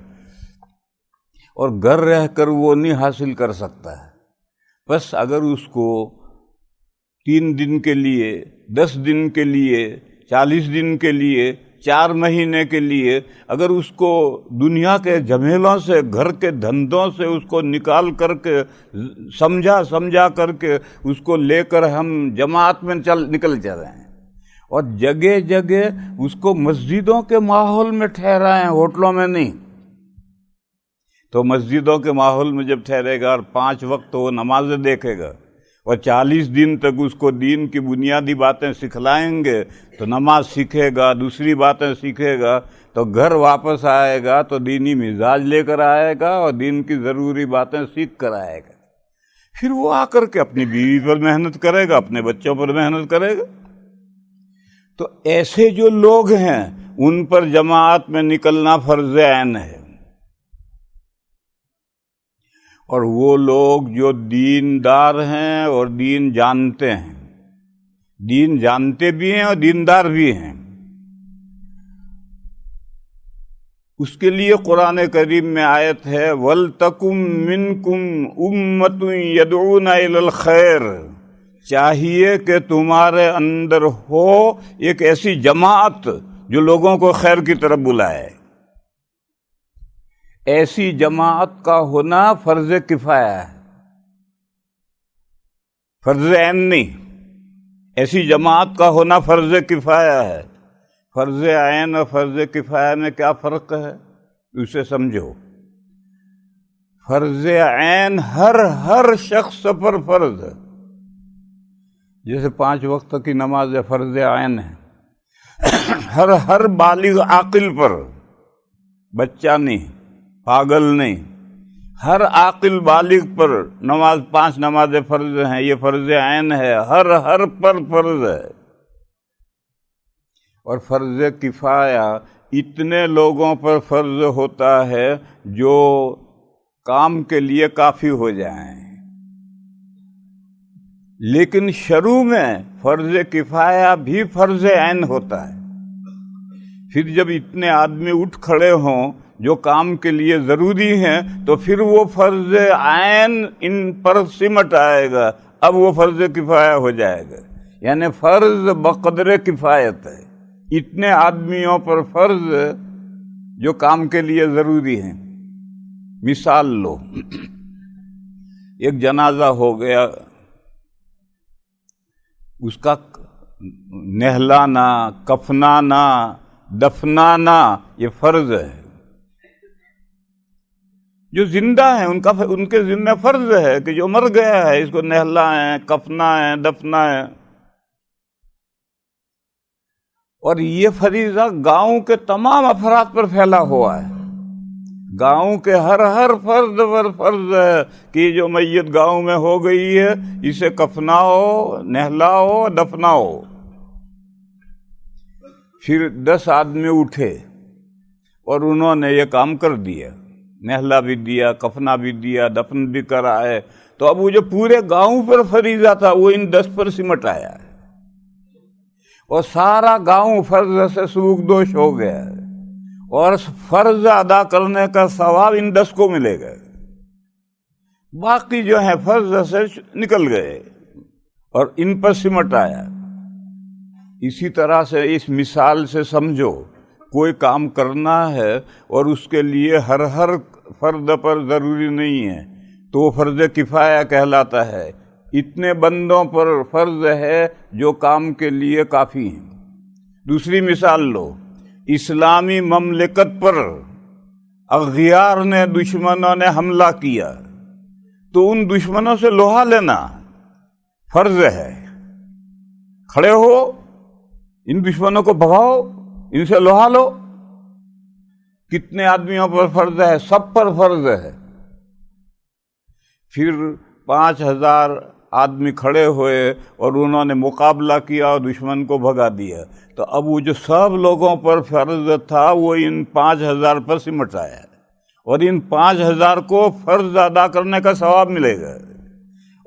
اور گھر رہ کر وہ نہیں حاصل کر سکتا ہے۔ بس اگر اس کو 3 دن کے لیے، 10 دن کے لیے، 40 دن کے لیے، 4 مہینے کے لیے اگر اس کو دنیا کے جھمیلوں سے، گھر کے دھندوں سے اس کو نکال کر کے، سمجھا کر کے اس کو لے کر ہم جماعت میں نکل چل رہے ہیں، اور جگہ جگہ اس کو مسجدوں کے ماحول میں ٹھہرائیں، ہوٹلوں میں نہیں، تو مسجدوں کے ماحول میں جب ٹھہرے گا اور 5 وقت وہ نمازیں دیکھے گا، اور 40 دن تک اس کو دین کی بنیادی باتیں سکھلائیں گے تو نماز سیکھے گا، دوسری باتیں سیکھے گا، تو گھر واپس آئے گا تو دینی مزاج لے کر آئے گا اور دین کی ضروری باتیں سیکھ کر آئے گا۔ پھر وہ آ کر کے اپنی بیوی پر محنت کرے گا، اپنے بچوں پر محنت کرے گا۔ تو ایسے جو لوگ ہیں ان پر جماعت میں نکلنا فرض عین ہے، اور وہ لوگ جو دیندار ہیں اور دین جانتے ہیں، دین جانتے بھی ہیں اور دیندار بھی ہیں، اس کے لیے قرآن کریم میں آیت ہے وَلْتَكُمْ مِنْكُمْ أُمَّةٌ يَدْعُونَ إِلَى الْخَيْرِ، چاہیے کہ تمہارے اندر ہو ایک ایسی جماعت جو لوگوں کو خیر کی طرف بلائے۔ ایسی جماعت کا ہونا فرض کفایہ ہے، فرض عین نہیں۔ ایسی جماعت کا ہونا فرض کفایہ ہے۔ فرض عین اور فرض کفایہ میں کیا فرق ہے اسے سمجھو۔ فرض عین ہر شخص پر فرض ہے، جیسے 5 وقت کی نماز فرض عین ہے، ہر بالغ عاقل پر، بچہ نہیں، پاگل نہیں، ہر عاقل بالغ پر نماز 5 نمازیں فرض ہیں، یہ فرض عین ہے، ہر پر فرض ہے۔ اور فرض کفایہ اتنے لوگوں پر فرض ہوتا ہے جو کام کے لیے کافی ہو جائیں، لیکن شروع میں فرض کفایہ بھی فرض عین ہوتا ہے۔ پھر جب اتنے آدمی اٹھ کھڑے ہوں جو کام کے لیے ضروری ہیں تو پھر وہ فرض عین ان پر سمٹ آئے گا، اب وہ فرض کفایہ ہو جائے گا۔ یعنی فرض بقدر کفایت ہے، اتنے آدمیوں پر فرض جو کام کے لیے ضروری ہیں۔ مثال لو، ایک جنازہ ہو گیا، اس کا نہلانا، کفنانا، دفنانا یہ فرض ہے۔ جو زندہ ہیں ان کے ذمہ فرض ہے کہ جو مر گیا ہے اس کو نہلائیں، کفنائیں، دفنائیں۔ اور یہ فریضہ گاؤں کے تمام افراد پر پھیلا ہوا ہے، گاؤں کے ہر فرد پر فرض ہے کہ جو میت گاؤں میں ہو گئی ہے اسے کفناؤ، نہلاؤ، دفناؤ۔ پھر 10 آدمی اٹھے اور انہوں نے یہ کام کر دیا، نہلا بھی دیا، کفنا بھی دیا، دفن بھی کرائے، تو اب وہ جو پورے گاؤں پر فریضہ تھا وہ ان 10 پر سمٹ آیا ہے، اور سارا گاؤں فرض سے سبکدوش ہو گیا ہے، اور فرض ادا کرنے کا ثواب ان 10 کو ملے گا۔ باقی جو ہیں فرض سے نکل گئے اور ان پر سمٹ آیا۔ اسی طرح سے اس مثال سے سمجھو، کوئی کام کرنا ہے اور اس کے لیے ہر فرد پر ضروری نہیں ہے تو وہ فرض کفایہ کہلاتا ہے۔ اتنے بندوں پر فرض ہے جو کام کے لیے کافی ہیں۔ دوسری مثال لو، اسلامی مملکت پر اغیار نے، دشمنوں نے حملہ کیا تو ان دشمنوں سے لوہا لینا فرض ہے۔ کھڑے ہو، ان دشمنوں کو بھگاؤ، ان سے لوہا لو۔ کتنے آدمیوں پر فرض ہے؟ سب پر فرض ہے۔ پھر 5000 آدمی کھڑے ہوئے اور انہوں نے مقابلہ کیا اور دشمن کو بھگا دیا، تو اب وہ جو سب لوگوں پر فرض تھا وہ ان 5000 پر سمٹ آیا ہے، اور ان 5000 کو فرض ادا کرنے کا ثواب ملے گا،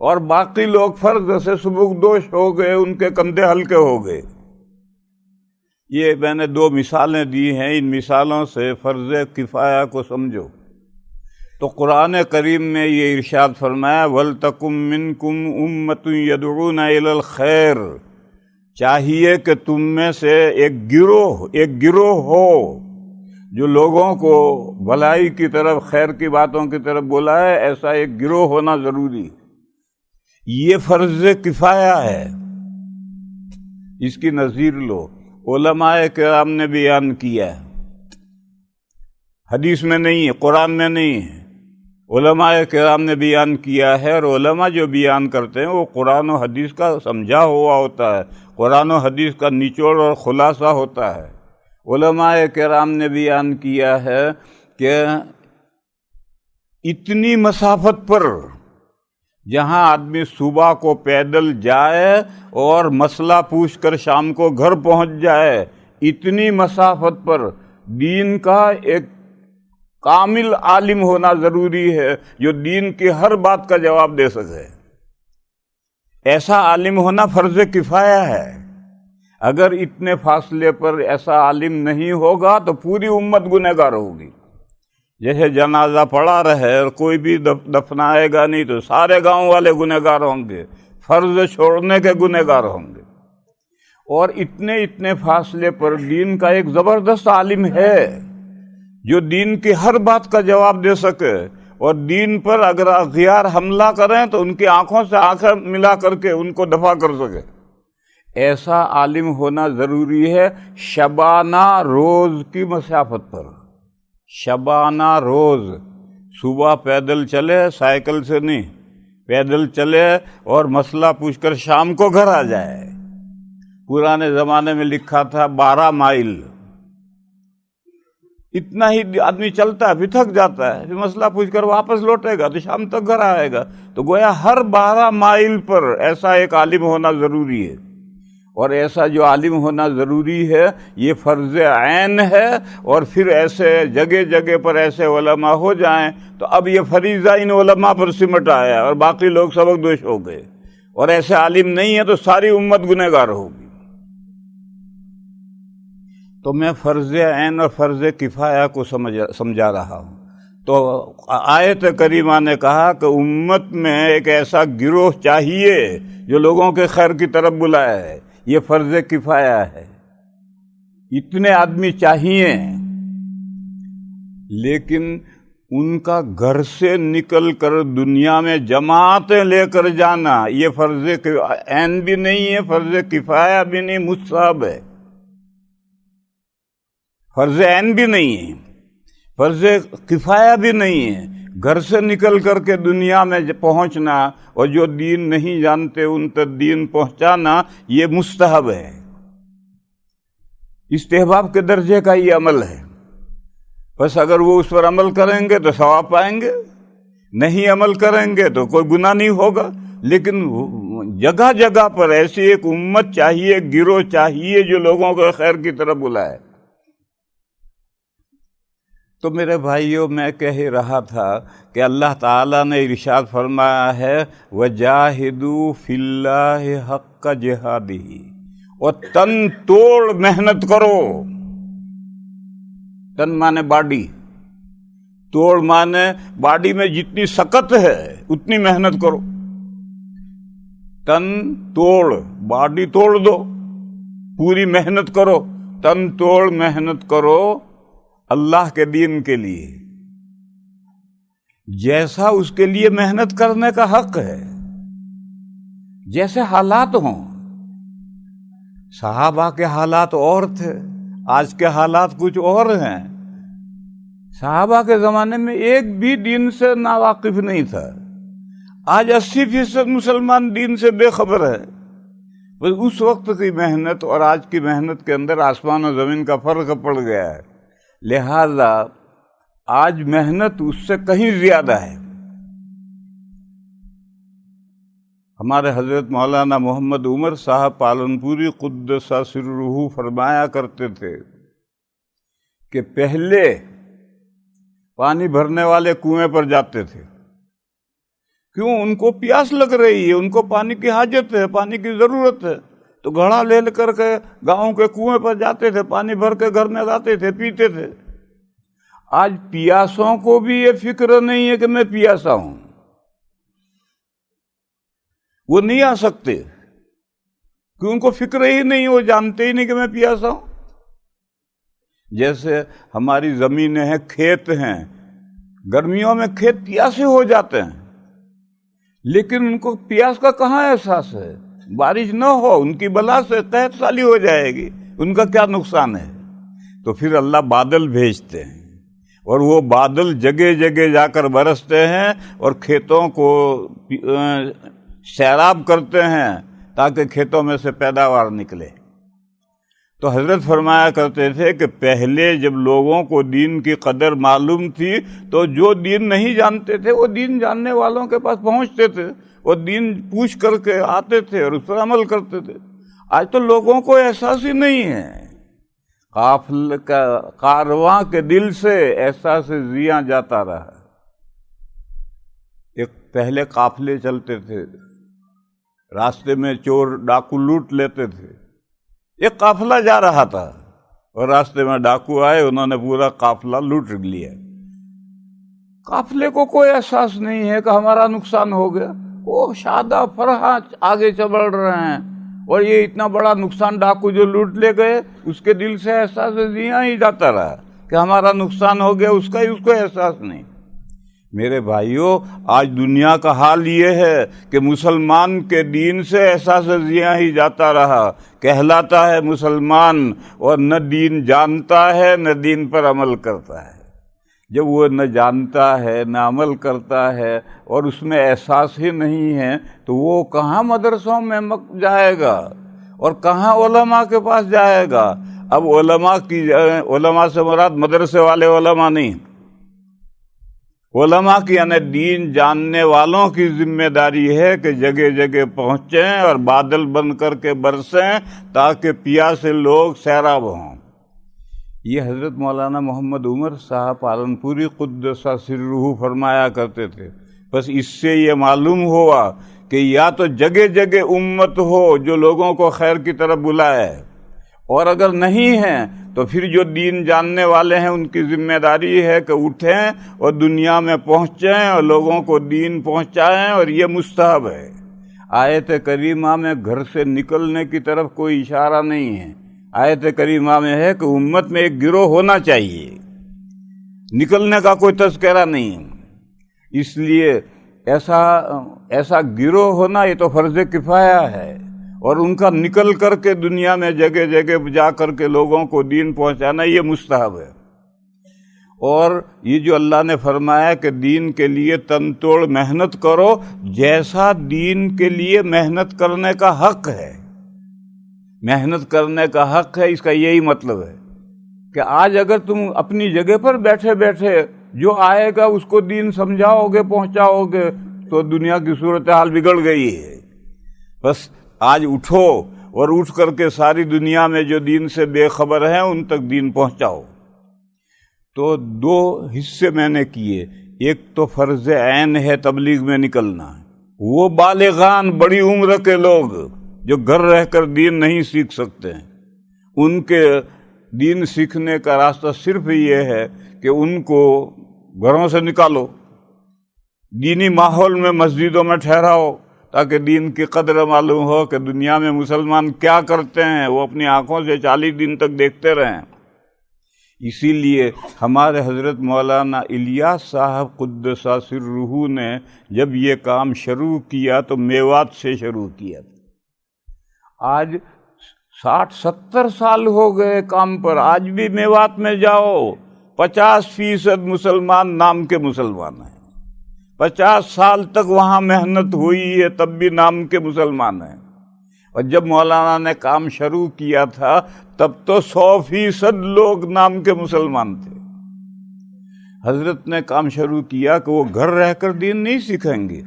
اور باقی لوگ فرض سے سبکدوش ہو گئے، ان کے کندھے ہلکے ہو گئے۔ یہ میں نے 2 مثالیں دی ہیں، ان مثالوں سے فرض کفایہ کو سمجھو۔ تو قرآن کریم میں یہ ارشاد فرمایا وَلْتَكُن مِّنكُمْ أُمَّةٌ يَدْعُونَ إِلَى الْخَيْرِ، چاہیے کہ تم میں سے ایک گروہ ہو جو لوگوں کو بھلائی کی طرف، خیر کی باتوں کی طرف بلائے، ایسا ایک گروہ ہونا ضروری۔ یہ فرض کفایہ ہے۔ اس کی نظیر لو، علماء کرام نے بیان کیا ہے، حدیث میں نہیں ہے، قرآن میں نہیں ہے، علماء کرام نے بیان کیا ہے، اور علماء جو بیان کرتے ہیں وہ قرآن و حدیث کا سمجھا ہوا ہوتا ہے، قرآن و حدیث کا نچوڑ اور خلاصہ ہوتا ہے۔ علماء کرام نے بیان کیا ہے کہ اتنی مسافت پر جہاں آدمی صبح کو پیدل جائے اور مسئلہ پوچھ کر شام کو گھر پہنچ جائے، اتنی مسافت پر دین کا ایک کامل عالم ہونا ضروری ہے جو دین کی ہر بات کا جواب دے سکے۔ ایسا عالم ہونا فرض کفایہ ہے۔ اگر اتنے فاصلے پر ایسا عالم نہیں ہوگا تو پوری امت گنہگار ہوگی۔ جیسے جنازہ پڑا رہے اور کوئی بھی دفنائے گا نہیں تو سارے گاؤں والے گنہگار ہوں گے، فرض چھوڑنے کے گنہگار ہوں گے۔ اور اتنے فاصلے پر دین کا ایک زبردست عالم ہے جو دین کی ہر بات کا جواب دے سکے، اور دین پر اگر اغیار حملہ کریں تو ان کی آنکھوں سے آنکھیں ملا کر کے ان کو دفع کر سکے۔ ایسا عالم ہونا ضروری ہے شبانہ روز کی مسافت پر۔ شبانہ روز صبح پیدل چلے، سائیکل سے نہیں، پیدل چلے اور مسئلہ پوچھ کر شام کو گھر آ جائے۔ پرانے زمانے میں لکھا تھا 12 مائل، اتنا ہی آدمی چلتا ہے، پھر تھک جاتا ہے، پھر مسئلہ پوچھ کر واپس لوٹے گا تو شام تک گھر آئے گا۔ تو گویا ہر 12 مائل پر ایسا ایک عالم ہونا ضروری ہے، اور ایسا جو عالم ہونا ضروری ہے یہ فرض عین ہے۔ اور پھر ایسے جگہ پر ایسے علماء ہو جائیں تو اب یہ فریضہ ان علماء پر سمٹ آیا اور باقی لوگ سبکدوش ہو گئے، اور ایسے عالم نہیں ہے تو ساری امت گنہگار ہوگی۔ تو میں فرض عین اور فرض کفایہ کو سمجھا رہا ہوں۔ تو آیت کریمہ نے کہا کہ امت میں ایک ایسا گروہ چاہیے جو لوگوں کے خیر کی طرف بلائے، یہ فرض کفایہ ہے۔ اتنے آدمی چاہیے، لیکن ان کا گھر سے نکل کر دنیا میں جماعتیں لے کر جانا یہ فرض عین بھی نہیں ہے، فرض کفایہ بھی نہیں، مستحب ہے۔ فرض عین بھی نہیں ہے، فرض کفایہ بھی نہیں ہے۔ گھر سے نکل کر کے دنیا میں پہنچنا اور جو دین نہیں جانتے ان تک دین پہنچانا یہ مستحب ہے، استحباب کے درجے کا یہ عمل ہے۔ بس اگر وہ اس پر عمل کریں گے تو ثواب پائیں گے، نہیں عمل کریں گے تو کوئی گناہ نہیں ہوگا۔ لیکن جگہ جگہ پر ایسی ایک امت چاہیے، گروہ چاہیے جو لوگوں کو خیر کی طرف بلائے۔ تو میرے بھائیوں، میں کہہ رہا تھا کہ اللہ تعالیٰ نے ارشاد فرمایا ہے وَجَاهِدُوا فِي اللَّهِ حَقَّ جِهَادِهِ، اور تن توڑ محنت کرو۔ تن مانے باڈی، توڑ مانے باڈی میں جتنی سکت ہے اتنی محنت کرو۔ تن توڑ، باڈی توڑ دو، پوری محنت کرو، تن توڑ محنت کرو اللہ کے دین کے لیے، جیسا اس کے لیے محنت کرنے کا حق ہے۔ جیسے حالات ہوں. صحابہ کے حالات اور تھے، آج کے حالات کچھ اور ہیں. صحابہ کے زمانے میں ایک بھی دین سے ناواقف نہیں تھا. آج 80% مسلمان دین سے بے خبر ہے. بس اس وقت کی محنت اور آج کی محنت کے اندر آسمان و زمین کا فرق پڑ گیا ہے. لہذا آج محنت اس سے کہیں زیادہ ہے. ہمارے حضرت مولانا محمد عمر صاحب پالنپوری قدس سرہ فرمایا کرتے تھے کہ پہلے پانی بھرنے والے کنویں پر جاتے تھے. کیوں؟ ان کو پیاس لگ رہی ہے، ان کو پانی کی حاجت ہے، پانی کی ضرورت ہے، تو گھڑا لے کر کے گاؤں کے کنویں پر جاتے تھے، پانی بھر کے گھر میں لاتے تھے، پیتے تھے. آج پیاسوں کو بھی یہ فکر نہیں ہے کہ میں پیاسا ہوں. وہ نہیں آ سکتے کہ ان کو فکر ہی نہیں، وہ جانتے ہی نہیں کہ میں پیاسا ہوں. جیسے ہماری زمینیں ہیں، کھیت ہیں، گرمیوں میں کھیت پیاسے ہو جاتے ہیں، لیکن ان کو پیاس کا کہاں احساس ہے؟ بارش نہ ہو ان کی بلا سے قحط سالی ہو جائے گی، ان کا کیا نقصان ہے؟ تو پھر اللہ بادل بھیجتے ہیں اور وہ بادل جگہ جگہ جا کر برستے ہیں اور کھیتوں کو سیراب کرتے ہیں تاکہ کھیتوں میں سے پیداوار نکلے. تو حضرت فرمایا کرتے تھے کہ پہلے جب لوگوں کو دین کی قدر معلوم تھی تو جو دین نہیں جانتے تھے وہ دین جاننے والوں کے پاس پہنچتے تھے، وہ دین پوچھ کر کے آتے تھے اور اس پر عمل کرتے تھے. آج تو لوگوں کو احساس ہی نہیں ہے. قافلے کا کارواں کے دل سے احساس زیاں جاتا رہا. ایک پہلے قافلے چلتے تھے، راستے میں چور ڈاکو لوٹ لیتے تھے. ایک قافلہ جا رہا تھا اور راستے میں ڈاکو آئے، انہوں نے پورا قافلہ لوٹ لیا. قافلے کو کوئی احساس نہیں ہے کہ ہمارا نقصان ہو گیا. وہ شادہ فرحاں آگے چبڑ رہے ہیں اور یہ اتنا بڑا نقصان ڈاکو جو لوٹ لے گئے اس کے دل سے احساس زیاں ہی جاتا رہا کہ ہمارا نقصان ہو گیا، اس کا ہی اس کو احساس نہیں. میرے بھائیوں، آج دنیا کا حال یہ ہے کہ مسلمان کے دین سے احساس زیاں ہی جاتا رہا، کہلاتا ہے مسلمان اور نہ دین جانتا ہے نہ دین پر عمل کرتا ہے. جب وہ نہ جانتا ہے نہ عمل کرتا ہے اور اس میں احساس ہی نہیں ہے تو وہ کہاں مدرسوں میں جائے گا اور کہاں علماء کے پاس جائے گا؟ اب علماء سے مراد مدرسے والے علماء نہیں، علماء کی یعنی دین جاننے والوں کی ذمہ داری ہے کہ جگہ جگہ پہنچیں اور بادل بن کر کے برسیں تاکہ پیاسے لوگ سیراب ہوں. یہ حضرت مولانا محمد عمر صاحب پالنپوری قدس سرہ فرمایا کرتے تھے. بس اس سے یہ معلوم ہوا کہ یا تو جگہ جگہ امت ہو جو لوگوں کو خیر کی طرف بلائے، اور اگر نہیں ہیں تو پھر جو دین جاننے والے ہیں ان کی ذمہ داری ہے کہ اٹھیں اور دنیا میں پہنچیں اور لوگوں کو دین پہنچائیں، اور یہ مستحب ہے. آیت کریمہ میں گھر سے نکلنے کی طرف کوئی اشارہ نہیں ہے. آیت کریمہ میں ہے کہ امت میں ایک گروہ ہونا چاہیے، نکلنے کا کوئی تذکرہ نہیں. اس لیے ایسا گروہ ہونا یہ تو فرض کفایہ ہے، اور ان کا نکل کر کے دنیا میں جگہ جگہ جا کر کے لوگوں کو دین پہنچانا یہ مستحب ہے. اور یہ جو اللہ نے فرمایا کہ دین کے لیے تن توڑ محنت کرو، جیسا دین کے لیے محنت کرنے کا حق ہے، محنت کرنے کا حق ہے، اس کا یہی مطلب ہے کہ آج اگر تم اپنی جگہ پر بیٹھے بیٹھے جو آئے گا اس کو دین سمجھاؤ گے، پہنچاؤ گے، تو دنیا کی صورتحال بگڑ گئی ہے. بس آج اٹھو اور اٹھ کر کے ساری دنیا میں جو دین سے بے خبر ہیں ان تک دین پہنچاؤ. تو دو حصے میں نے کیے. ایک تو فرض عین ہے تبلیغ میں نکلنا، وہ بالغان بڑی عمر کے لوگ جو گھر رہ کر دین نہیں سیکھ سکتے ہیں، ان کے دین سیکھنے کا راستہ صرف یہ ہے کہ ان کو گھروں سے نکالو، دینی ماحول میں مسجدوں میں ٹھہراؤ تاکہ دین کی قدر معلوم ہو کہ دنیا میں مسلمان کیا کرتے ہیں، وہ اپنی آنکھوں سے 40 دن تک دیکھتے رہیں. اسی لیے ہمارے حضرت مولانا الیاس صاحب قدس سرہ نے جب یہ کام شروع کیا تو میوات سے شروع کیا تھا۔ آج 60-70 سال ہو گئے کام پر، آج بھی میوات میں جاؤ 50% مسلمان نام کے مسلمان ہیں، 50 سال تک وہاں محنت ہوئی ہے تب بھی نام کے مسلمان ہیں۔ اور جب مولانا نے کام شروع کیا تھا تب تو 100% لوگ نام کے مسلمان تھے۔ حضرت نے کام شروع کیا کہ وہ گھر رہ کر دین نہیں سیکھیں گے،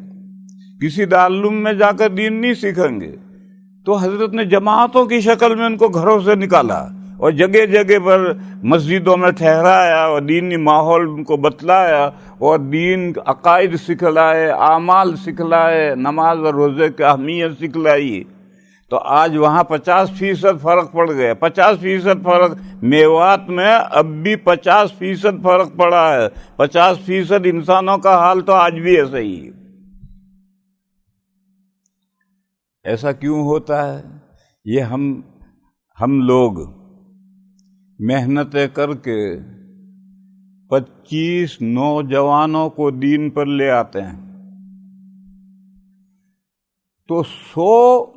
کسی دارالعلوم میں جا کر دین نہیں سیکھیں گے، تو حضرت نے جماعتوں کی شکل میں ان کو گھروں سے نکالا اور جگہ جگہ پر مسجدوں میں ٹھہرایا اور دینی ماحول ان کو بتلایا اور دین عقائد سکھلائے، اعمال سکھلائے، نماز اور روزے کی اہمیت سکھلائی۔ تو آج وہاں 50% فرق پڑ گیا، 50% فرق میوات میں اب بھی 50% فرق پڑا ہے، 50% انسانوں کا حال تو آج بھی ایسا ہی ہے۔ ایسا کیوں ہوتا ہے؟ یہ ہم لوگ محنتیں کر کے 25 نوجوانوں کو دین پر لے آتے ہیں تو 100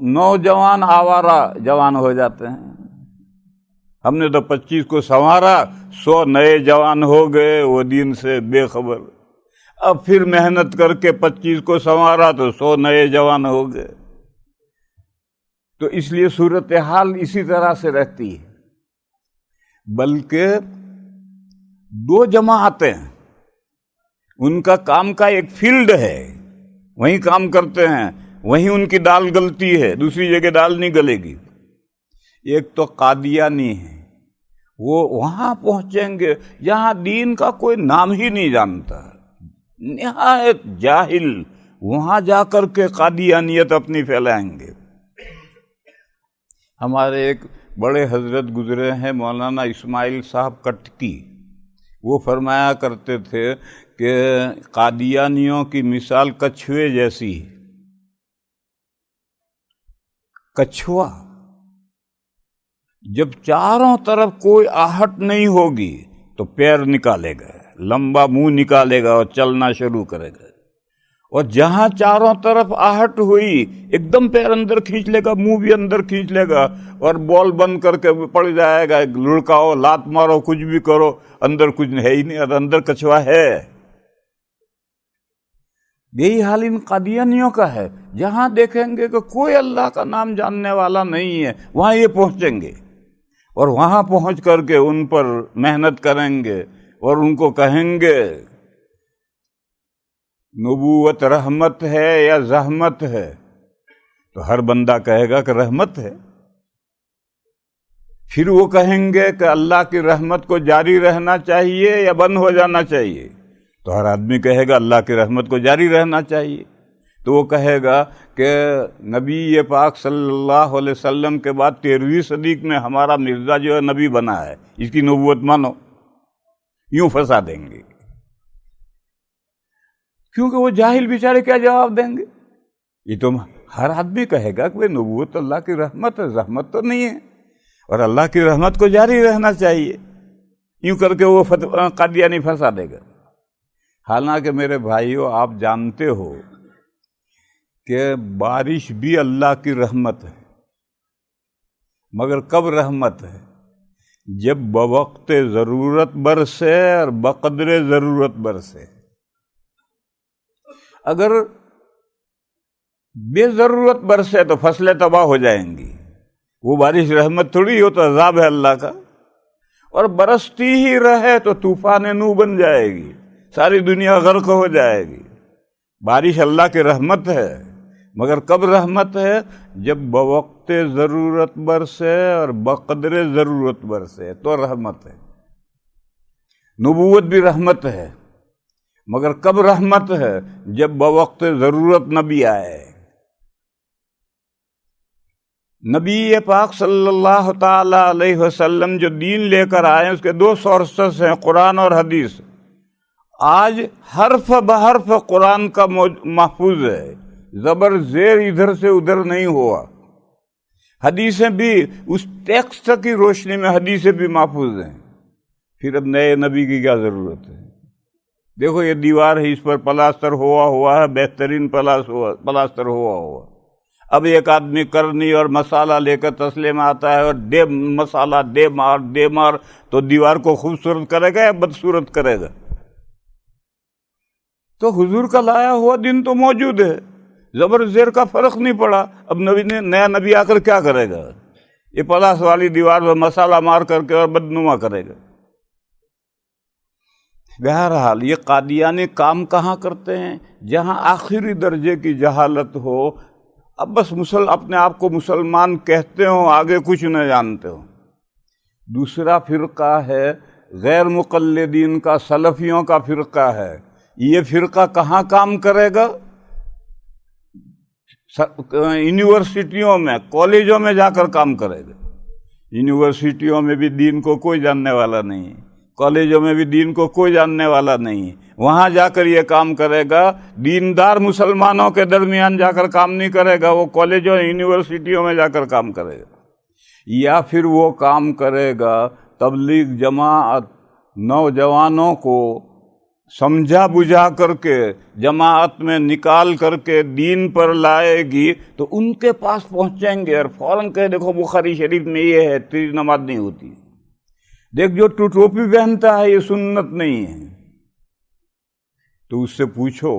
نوجوان آوارہ جوان ہو جاتے ہیں۔ ہم نے تو 25 کو سنوارا، 100 نئے جوان ہو گئے وہ دین سے بے خبر۔ اب پھر محنت کر کے 25 کو سنوارا تو 100 نئے جوان ہو گئے۔ تو اس لیے صورتحال اسی طرح سے رہتی ہے۔ بلکہ 2 جماعتیں، ان کا کام کا ایک فیلڈ ہے، وہیں کام کرتے ہیں، وہیں ان کی دال گلتی ہے، دوسری جگہ دال نہیں گلے گی۔ ایک تو قادیانی ہے، وہ وہاں پہنچیں گے جہاں دین کا کوئی نام ہی نہیں جانتا، نہایت جاہل، وہاں جا کر کے قادیانیت اپنی پھیلائیں گے۔ ہمارے ایک بڑے حضرت گزرے ہیں مولانا اسماعیل صاحب کٹکی، وہ فرمایا کرتے تھے کہ قادیانیوں کی مثال کچھوے جیسی ہے۔ کچھوا جب چاروں طرف کوئی آہٹ نہیں ہوگی تو پیر نکالے گا، لمبا منہ نکالے گا اور چلنا شروع کرے گا، اور جہاں چاروں طرف آہٹ ہوئی ایک دم پیر اندر کھینچ لے گا، منہ بھی اندر کھینچ لے گا اور بال بند کر کے پڑ جائے گا، لڑکاؤ، لات مارو، کچھ بھی کرو، اندر کچھ ہے ہی نہیں، اور اندر کچھوا ہے۔ یہی حال ان قادیانیوں کا ہے، جہاں دیکھیں گے کہ کوئی اللہ کا نام جاننے والا نہیں ہے وہاں یہ پہنچیں گے، اور وہاں پہنچ کر کے ان پر محنت کریں گے اور ان کو کہیں گے نبوت رحمت ہے یا زحمت ہے، تو ہر بندہ کہے گا کہ رحمت ہے۔ پھر وہ کہیں گے کہ اللہ کی رحمت کو جاری رہنا چاہیے یا بند ہو جانا چاہیے، تو ہر آدمی کہے گا اللہ کی رحمت کو جاری رہنا چاہیے۔ تو وہ کہے گا کہ نبی پاک صلی اللہ علیہ وسلم کے بعد 13ویں صدی میں ہمارا مرزا جو ہے نبی بنا ہے، اس کی نبوت مانو، یوں پھنسا دیں گے، کیونکہ وہ جاہل بیچارے کیا جواب دیں گے؟ یہ تو ہر آدمی کہے گا کہ نبوت اللہ کی رحمت ہے، زحمت تو نہیں ہے، اور اللہ کی رحمت کو جاری رہنا چاہیے، یوں کر کے وہ قادیانی پھنسا دے گا۔ حالانکہ میرے بھائیو، آپ جانتے ہو کہ بارش بھی اللہ کی رحمت ہے، مگر کب رحمت ہے؟ جب بوقت ضرورت برسے اور بقدر ضرورت برسے۔ اگر بے ضرورت برسے تو فصلیں تباہ ہو جائیں گی، وہ بارش رحمت تھوڑی ہو، تو عذاب ہے اللہ کا۔ اور برستی ہی رہے تو طوفان نوح بن جائے گی، ساری دنیا غرق ہو جائے گی۔ بارش اللہ کی رحمت ہے، مگر کب رحمت ہے؟ جب بوقت ضرورت برسے اور بقدر ضرورت برسے تو رحمت ہے۔ نبوت بھی رحمت ہے، مگر کب رحمت ہے؟ جب بوقت ضرورت نبی آئے۔ نبی پاک صلی اللہ تعالی علیہ وسلم جو دین لے کر آئے اس کے 2 سورسز ہیں، قرآن اور حدیث۔ آج حرف بحرف قرآن کا محفوظ ہے، زبر زیر ادھر سے ادھر نہیں ہوا۔ حدیثیں بھی اس ٹیکسٹ کی روشنی میں حدیثیں بھی محفوظ ہیں۔ پھر اب نئے نبی کی کیا ضرورت ہے؟ دیکھو یہ دیوار ہے، اس پر پلاسٹر ہوا ہے، بہترین پلاسٹر ہوا۔ اب ایک آدمی کرنی اور مسالہ لے کر تسلے میں آتا ہے اور دے مسالہ دے مار تو دیوار کو خوبصورت کرے گا یا بدصورت کرے گا؟ تو حضور کا لایا ہوا دین تو موجود ہے، زبر زیر کا فرق نہیں پڑا۔ اب نیا نبی آ کر کیا کرے گا؟ یہ پلاس والی دیوار پر مسالہ مار کر کے اور بدنما کرے گا۔ بہرحال یہ قادیانی کام کہاں کرتے ہیں؟ جہاں آخری درجے کی جہالت ہو، اب بس اپنے آپ کو مسلمان کہتے ہوں، آگے کچھ نہ جانتے ہوں۔ دوسرا فرقہ ہے غیر مقلدین کا، سلفیوں کا فرقہ ہے۔ یہ فرقہ کہاں کام کرے گا؟ یونیورسٹیوں میں، کالجوں میں جا کر کام کرے گا۔ یونیورسٹیوں میں بھی دین کو کوئی جاننے والا نہیں، کالجوں میں بھی دین کو کوئی جاننے والا نہیں، وہاں جا کر یہ کام کرے گا۔ دیندار مسلمانوں کے درمیان جا کر کام نہیں کرے گا، وہ کالجوں یونیورسٹیوں میں جا کر کام کرے گا۔ یا پھر وہ کام کرے گا تبلیغ جماعت نوجوانوں کو سمجھا بجھا کر کے جماعت میں نکال کر کے دین پر لائے گی، تو ان کے پاس پہنچیں گے اور فوراً کہے دیکھو بخاری شریف میں یہ ہے، تیری نماز نہیں ہوتی، دیکھ جو تو ٹوپی پہنتا ہے یہ سنت نہیں ہے۔ تو اس سے پوچھو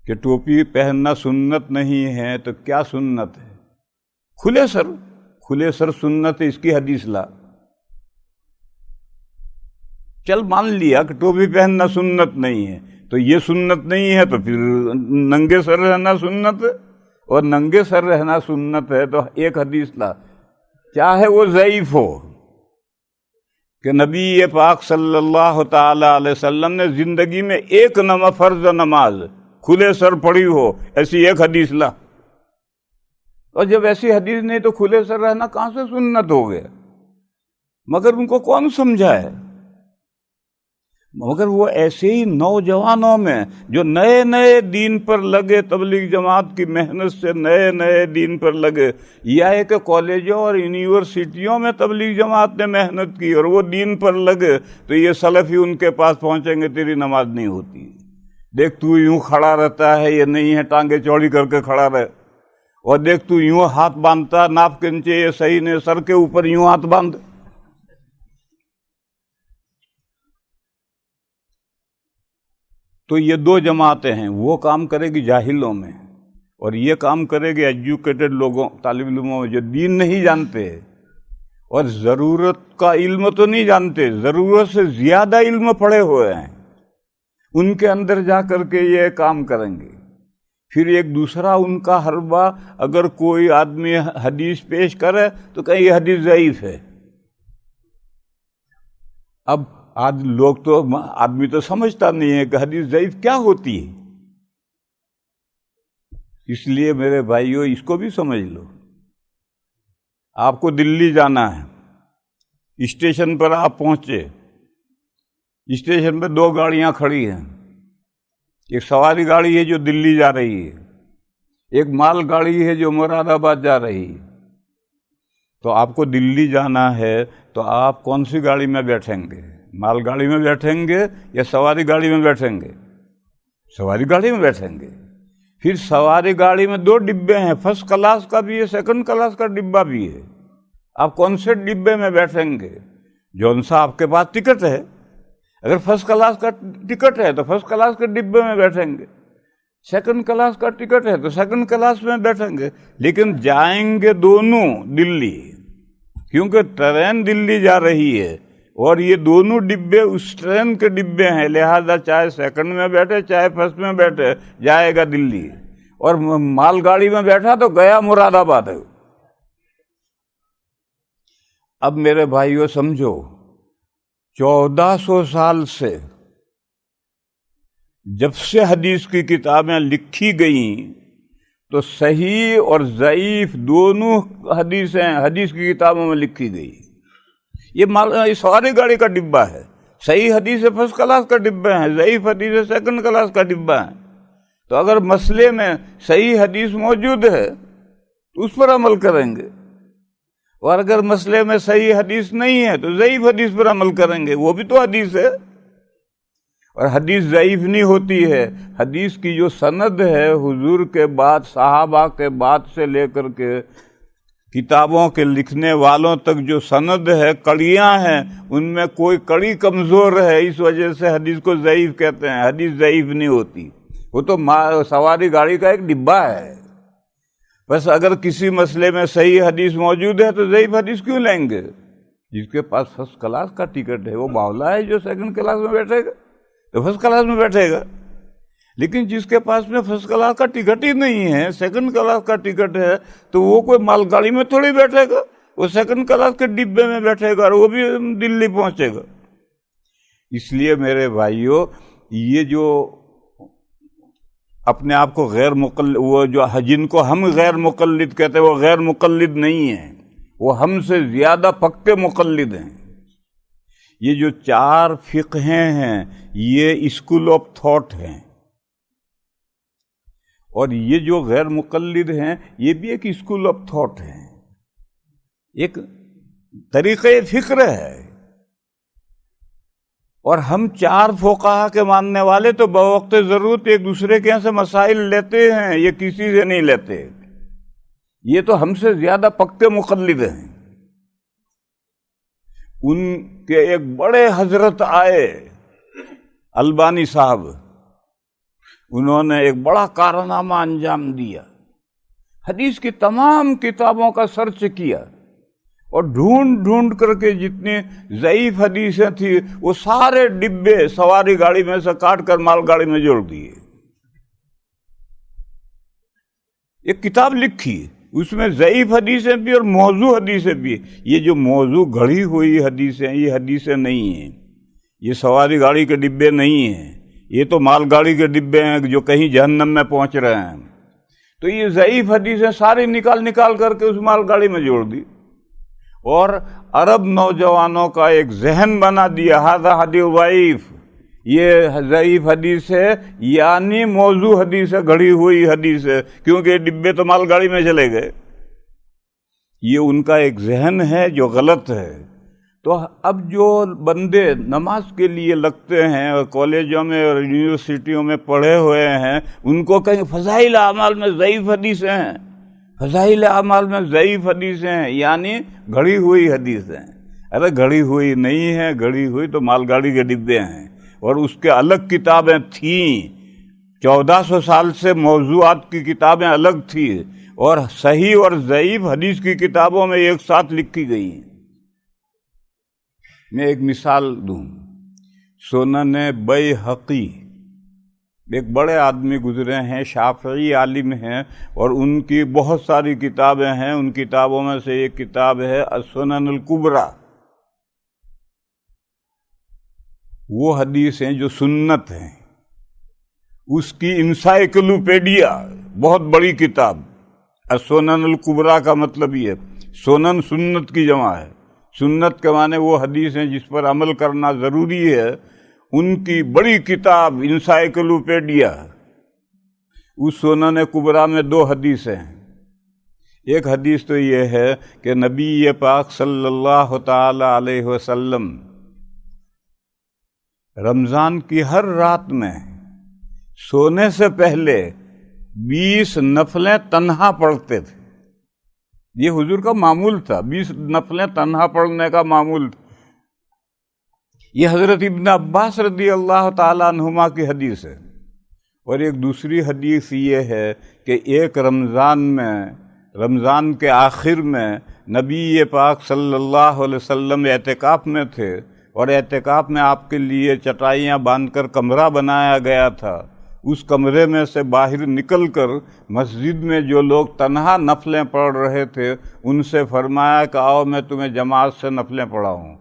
کہ ٹوپی پہننا سنت نہیں ہے تو کیا سنت ہے؟ کھلے سر سنت ہے، اس کی حدیث لا۔ چل مان لیا کہ ٹوپی پہننا سنت نہیں ہے، تو یہ سنت نہیں ہے تو پھر ننگے سر رہنا سنت ہے، اور ننگے سر رہنا سنت ہے تو ایک حدیث لا، چاہے وہ ضعیف ہو، کہ نبی پاک صلی اللہ تعالی علیہ وسلم نے زندگی میں ایک فرض نماز کھلے سر پڑھی ہو، ایسی ایک حدیث لا۔ اور جب ایسی حدیث نہیں تو کھلے سر رہنا کہاں سے سنت ہو گیا؟ مگر ان کو کون سمجھائے؟ مگر وہ ایسے ہی نوجوانوں میں جو نئے دین پر لگے، تبلیغ جماعت کی محنت سے نئے دین پر لگے، یا کہ کالجوں اور یونیورسٹیوں میں تبلیغ جماعت نے محنت کی اور وہ دین پر لگے، تو یہ سلفی ان کے پاس پہنچیں گے تیری نماز نہیں ہوتی، دیکھ تو یوں کھڑا رہتا ہے، یہ نہیں ہے ٹانگیں چوڑی کر کے کھڑا رہے، اور دیکھ تو یوں ہاتھ باندھتا ناپ کے نیچے، یہ صحیح نہیں، سر کے اوپر یوں ہاتھ باندھ۔ تو یہ دو جماعتیں ہیں، وہ کام کرے گی جاہلوں میں، اور یہ کام کرے گی ایجوکیٹڈ لوگوں، طالب علموں میں جو دین نہیں جانتے اور ضرورت کا علم تو نہیں جانتے، ضرورت سے زیادہ علم پڑھے ہوئے ہیں، ان کے اندر جا کر کے یہ کام کریں گے۔ پھر ایک دوسرا ان کا حربہ، اگر کوئی آدمی حدیث پیش کرے تو کہیں یہ حدیث ضعیف ہے۔ اب آدمی تو سمجھتا نہیں ہے کہ حدیث ضعیف کیا ہوتی ہے، اس لیے میرے بھائیوں اس کو بھی سمجھ لو۔ آپ کو دلی جانا ہے، اسٹیشن پر آپ پہنچے، اسٹیشن پہ دو گاڑیاں کھڑی ہیں، ایک سواری گاڑی ہے جو دلی جا رہی ہے، ایک مال گاڑی ہے جو مراد آباد جا رہی ہے۔ تو آپ کو دلی جانا ہے تو آپ کون سی گاڑی میں بیٹھیں گے؟ مال گاڑی میں بیٹھیں گے یا سواری گاڑی میں بیٹھیں گے؟ سواری گاڑی میں بیٹھیں گے۔ پھر سواری گاڑی میں دو ڈبے ہیں، فرسٹ کلاس کا بھی ہے، سیکنڈ کلاس کا ڈبہ بھی ہے۔ آپ کون سے ڈبے میں بیٹھیں گے؟ جون سا آپ کے پاس ٹکٹ ہے، اگر فرسٹ کلاس کا ٹکٹ ہے تو فرسٹ کلاس کے ڈبے میں بیٹھیں گے، سیکنڈ کلاس کا ٹکٹ ہے تو سیکنڈ کلاس میں بیٹھیں گے، لیکن جائیں گے دونوں دلی، کیونکہ ٹرین دلی جا رہی ہے اور یہ دونوں ڈبے اس ٹرین کے ڈبے ہیں، لہذا چاہے سیکنڈ میں بیٹھے چاہے فرسٹ میں بیٹھے جائے گا دلی، اور مال گاڑی میں بیٹھا تو گیا مراد آباد ہے۔ اب میرے بھائیو سمجھو، 1400 سال سے جب سے حدیث کی کتابیں لکھی گئیں تو صحیح اور ضعیف دونوں حدیثیں حدیث کی کتابوں میں لکھی گئی۔ یہ سواری گاڑی کا ڈبہ ہے، صحیح حدیث فرسٹ کلاس کا ڈبہ ہے، ضعیف حدیث سیکنڈ کلاس کا ڈبہ ہے۔ تو اگر مسئلے میں صحیح حدیث موجود ہے تو اس پر عمل کریں گے، اور اگر مسئلے میں صحیح حدیث نہیں ہے تو ضعیف حدیث پر عمل کریں گے، وہ بھی تو حدیث ہے۔ اور حدیث ضعیف نہیں ہوتی ہے، حدیث کی جو سند ہے حضور کے بعد، صحابہ کے بعد سے لے کر کے کتابوں کے لکھنے والوں تک جو سند ہے، کڑیاں ہیں، ان میں کوئی کڑی کمزور ہے، اس وجہ سے حدیث کو ضعیف کہتے ہیں۔ حدیث ضعیف نہیں ہوتی، وہ تو سواری گاڑی کا ایک ڈبہ ہے۔ بس اگر کسی مسئلے میں صحیح حدیث موجود ہے تو ضعیف حدیث کیوں لیں گے؟ جس کے پاس فرسٹ کلاس کا ٹکٹ ہے وہ باولا ہے جو سیکنڈ کلاس میں بیٹھے گا تو فرسٹ کلاس میں بیٹھے گا، لیکن جس کے پاس میں فرسٹ کلاس کا ٹکٹ ہی نہیں ہے، سیکنڈ کلاس کا ٹکٹ ہے، تو وہ کوئی مال گاڑی میں تھوڑی بیٹھے گا، وہ سیکنڈ کلاس کے ڈبے میں بیٹھے گا اور وہ بھی دلی پہنچے گا۔ اس لیے میرے بھائیوں، یہ جو اپنے آپ کو غیر مقلد، وہ جو جن کو ہم غیر مقلد کہتے ہیں، وہ غیر مقلد نہیں ہیں، وہ ہم سے زیادہ پکے مقلد ہیں۔ یہ جو 4 فقہیں ہیں یہ اسکول آف تھاٹ ہیں، اور یہ جو غیر مقلد ہیں یہ بھی ایک اسکول آف تھاٹ ہے، ایک طریقہ فکر ہے۔ اور ہم 4 فقہا کے ماننے والے تو بوقت ضرورت ایک دوسرے کے یہاں سے مسائل لیتے ہیں، یہ کسی سے نہیں لیتے، یہ تو ہم سے زیادہ پکے مقلد ہیں۔ ان کے ایک بڑے حضرت آئے البانی صاحب، انہوں نے ایک بڑا کارنامہ انجام دیا، حدیث کی تمام کتابوں کا سرچ کیا اور ڈھونڈ ڈھونڈ کر کے جتنی ضعیف حدیثیں تھیں وہ سارے ڈبے سواری گاڑی میں سے کاٹ کر مال گاڑی میں جوڑ دیے۔ ایک کتاب لکھی، اس میں ضعیف حدیثیں بھی اور موضوع حدیثیں بھی۔ یہ جو موضوع گھڑی ہوئی حدیثیں، یہ حدیثیں نہیں ہیں، یہ سواری گاڑی کے ڈبے نہیں ہیں، یہ تو مال گاڑی کے ڈبے ہیں جو کہیں جہنم میں پہنچ رہے ہیں۔ تو یہ ضعیف حدیثیں ساری نکال نکال کر کے اس مال گاڑی میں جوڑ دی، اور عرب نوجوانوں کا ایک ذہن بنا دیا، ھذا حدیث ضعیف، یہ ضعیف حدیث ہے، یعنی موضوع حدیث ہے، گھڑی ہوئی حدیث ہے، کیونکہ یہ ڈبے تو مال گاڑی میں چلے گئے۔ یہ ان کا ایک ذہن ہے جو غلط ہے۔ تو اب جو بندے نماز کے لیے لگتے ہیں اور کالجوں میں اور یونیورسٹیوں میں پڑھے ہوئے ہیں، ان کو کہیں فضائل اعمال میں ضعیف حدیثیں ہیں، فضائل اعمال میں ضعیف حدیثیں ہیں، یعنی گھڑی ہوئی حدیثیں۔ ارے گھڑی ہوئی نہیں ہے، گھڑی ہوئی تو مال گاڑی کے ڈبے ہیں، اور اس کے الگ کتابیں تھیں، 1400 سال سے موضوعات کی کتابیں الگ تھیں، اور صحیح اور ضعیف حدیث کی کتابوں میں ایک ساتھ لکھی گئی ہیں۔ میں ایک مثال دوں، سنن بیہقی، ایک بڑے آدمی گزرے ہیں، شافعی عالم ہیں، اور ان کی بہت ساری کتابیں ہیں، ان کتابوں میں سے ایک کتاب ہے السنن الکبریٰ۔ وہ حدیث ہیں جو سنت ہیں، اس کی انسائکلوپیڈیا، بہت بڑی کتاب۔ السنن الکبریٰ کا مطلب یہ ہے، سنن سنت کی جمع ہے، سنت کے معنی وہ حدیث ہیں جس پر عمل کرنا ضروری ہے، ان کی بڑی کتاب انسائکلوپیڈیا۔ اس سنن کبریٰ میں 2 حدیثیں ہیں۔ ایک حدیث تو یہ ہے کہ نبی پاک صلی اللہ تعالی علیہ وسلم رمضان کی ہر رات میں سونے سے پہلے 20 نفلیں تنہا پڑھتے تھے۔ یہ حضور کا معمول تھا، 20 نفلیں تنہا پڑھنے کا معمول تھا۔ یہ حضرت ابن عباس رضی اللہ تعالیٰ عنہما کی حدیث ہے۔ اور ایک دوسری حدیث یہ ہے کہ ایک رمضان کے آخر میں نبی پاک صلی اللہ علیہ وسلم اعتکاف میں تھے، اور اعتکاف میں آپ کے لیے چٹائیاں باندھ کر کمرہ بنایا گیا تھا۔ اس کمرے میں سے باہر نکل کر مسجد میں جو لوگ تنہا نفلیں پڑھ رہے تھے ان سے فرمایا کہ آؤ میں تمہیں جماعت سے نفلیں پڑھاؤں۔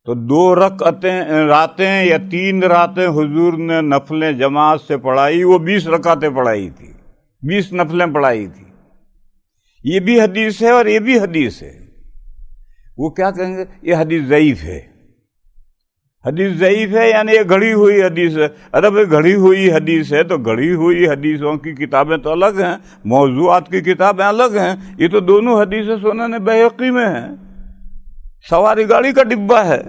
تو 2 راتیں یا 3 راتیں حضور نے نفلیں جماعت سے پڑھائی، وہ 20 رکعتیں پڑھائی تھی، 20 نفلیں پڑھائی تھی۔ یہ بھی حدیث ہے اور یہ بھی حدیث ہے۔ وہ کیا کہیں گے؟ یہ حدیث ضعیف ہے، حدیث ضعیف ہے یعنی یہ گھڑی ہوئی حدیث ہے. ارے بھائی گھڑی ہوئی حدیث ہے تو گھڑی ہوئی حدیثوں کی کتابیں تو الگ ہیں، موضوعات کی کتابیں الگ ہیں. یہ تو دونوں حدیثیں سنن بیہقی میں ہیں. سواری گاڑی کا ڈبہ ہے،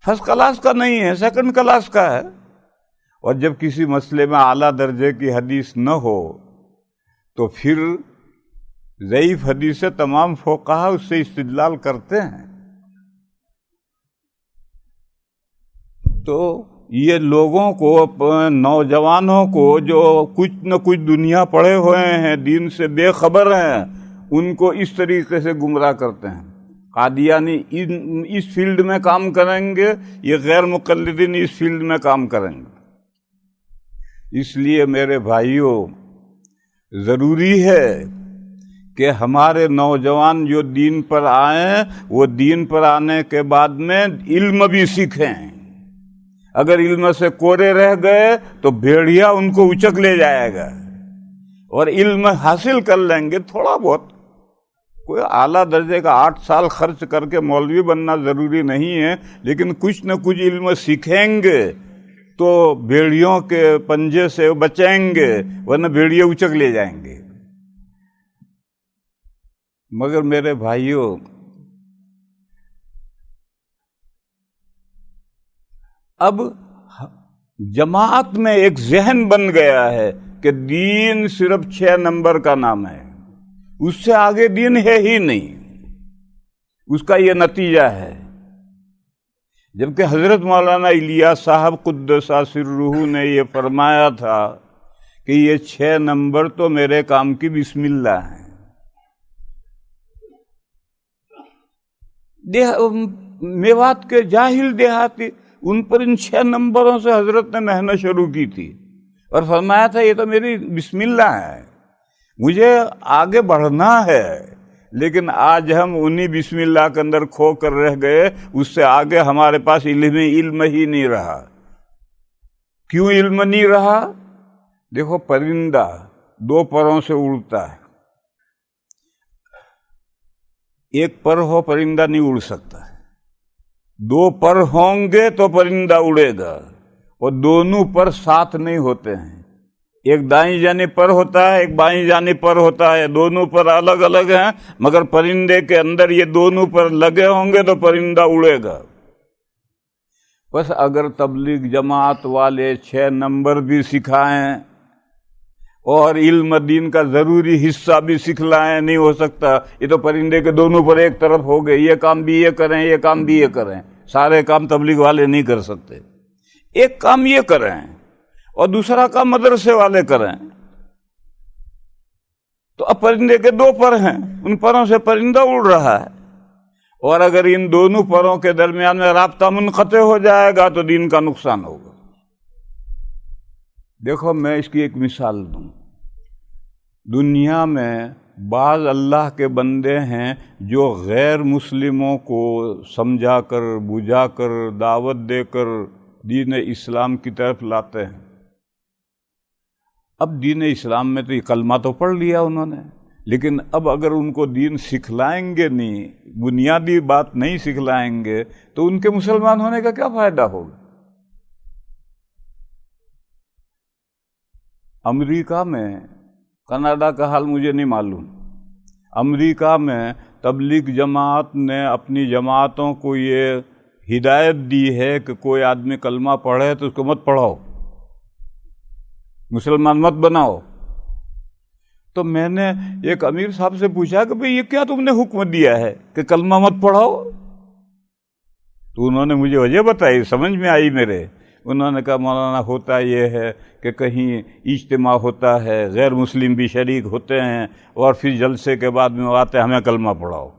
فرسٹ کلاس کا نہیں ہے، سیکنڈ کلاس کا ہے. اور جب کسی مسئلے میں اعلیٰ درجے کی حدیث نہ ہو تو پھر ضعیف حدیث سے تمام فقہا اس سے استدلال کرتے ہیں. تو یہ لوگوں کو، نوجوانوں کو جو کچھ نہ کچھ دنیا پڑھے ہوئے ہیں، دین سے بے خبر ہیں، ان کو اس طریقے سے گمراہ کرتے ہیں. قادیانی اس فیلڈ میں کام کریں گے، یہ غیر مقلدین اس فیلڈ میں کام کریں گے. اس لیے میرے بھائیوں، ضروری ہے کہ ہمارے نوجوان جو دین پر آئیں وہ دین پر آنے کے بعد میں علم بھی سیکھیں. اگر علم سے کورے رہ گئے تو بھیڑیا ان کو اچک لے جائے گا. اور علم حاصل کر لیں گے تھوڑا بہت، کوئی اعلیٰ درجے کا 8 سال خرچ کر کے مولوی بننا ضروری نہیں ہے، لیکن کچھ نہ کچھ علم سیکھیں گے تو بھیڑیوں کے پنجے سے بچیں گے، ورنہ بھیڑیے اچک لے جائیں گے. مگر میرے بھائیوں، اب جماعت میں ایک ذہن بن گیا ہے کہ دین صرف 6 نمبر کا نام ہے، اس سے آگے دین ہے ہی نہیں. اس کا یہ نتیجہ ہے. جبکہ حضرت مولانا الیاس صاحب قدس سرہ نے یہ فرمایا تھا کہ یہ 6 نمبر تو میرے کام کی بسم اللہ ہیں. میوات کے جاہل دیہاتی، ان پر ان 6 نمبروں سے حضرت نے محنت شروع کی تھی اور فرمایا تھا یہ تو میری بسم اللہ ہے، مجھے آگے بڑھنا ہے. لیکن آج ہم انہی بسم اللہ کے اندر کھو کر رہ گئے، اس سے آگے ہمارے پاس علم ہی نہیں رہا. کیوں علم نہیں رہا؟ دیکھو، پرندہ 2 پروں سے اڑتا ہے. ایک پر ہو پرندہ نہیں اڑ سکتا ہے. 2 پر ہوں گے تو پرندہ اڑے گا، اور دونوں پر ساتھ نہیں ہوتے ہیں. ایک دائیں جانب پر ہوتا ہے، ایک بائیں جانب پر ہوتا ہے، دونوں پر الگ الگ ہیں، مگر پرندے کے اندر یہ دونوں پر لگے ہوں گے تو پرندہ اڑے گا. بس اگر تبلیغ جماعت والے 6 نمبر بھی سکھائیں اور علم دین کا ضروری حصہ بھی سکھلائیں، نہیں ہو سکتا. یہ تو پرندے کے دونوں پر ایک طرف ہو گئے، یہ کام بھی یہ کریں، یہ کام بھی یہ کریں. سارے کام تبلیغ والے نہیں کر سکتے. ایک کام یہ کریں اور دوسرا کام مدرسے والے کریں. تو اب پرندے کے 2 پر ہیں، ان پروں سے پرندہ اڑ رہا ہے، اور اگر ان دونوں پروں کے درمیان میں رابطہ منقطع ہو جائے گا تو دین کا نقصان ہوگا. دیکھو، میں اس کی ایک مثال دوں. دنیا میں بعض اللہ کے بندے ہیں جو غیر مسلموں کو سمجھا کر، بجھا کر، دعوت دے کر دین اسلام کی طرف لاتے ہیں. اب دین اسلام میں تو یہ کلمہ تو پڑھ لیا انہوں نے، لیکن اب اگر ان کو دین سکھلائیں گے نہیں، بنیادی بات نہیں سکھلائیں گے، تو ان کے مسلمان ہونے کا کیا فائدہ ہوگا؟ امریکہ میں، کینیڈا کا حال مجھے نہیں معلوم، امریکہ میں تبلیغ جماعت نے اپنی جماعتوں کو یہ ہدایت دی ہے کہ کوئی آدمی کلمہ پڑھے تو اس کو مت پڑھاؤ، مسلمان مت بناؤ. تو میں نے ایک امیر صاحب سے پوچھا کہ بھئی یہ کیا تم نے حکم دیا ہے کہ کلمہ مت پڑھاؤ؟ تو انہوں نے مجھے وجہ بتائی، سمجھ میں آئی میرے. انہوں نے کہا مولانا ہوتا یہ ہے کہ کہیں اجتماع ہوتا ہے، غیر مسلم بھی شریک ہوتے ہیں، اور پھر جلسے کے بعد میں آتے ہیں ہمیں کلمہ پڑھاؤ.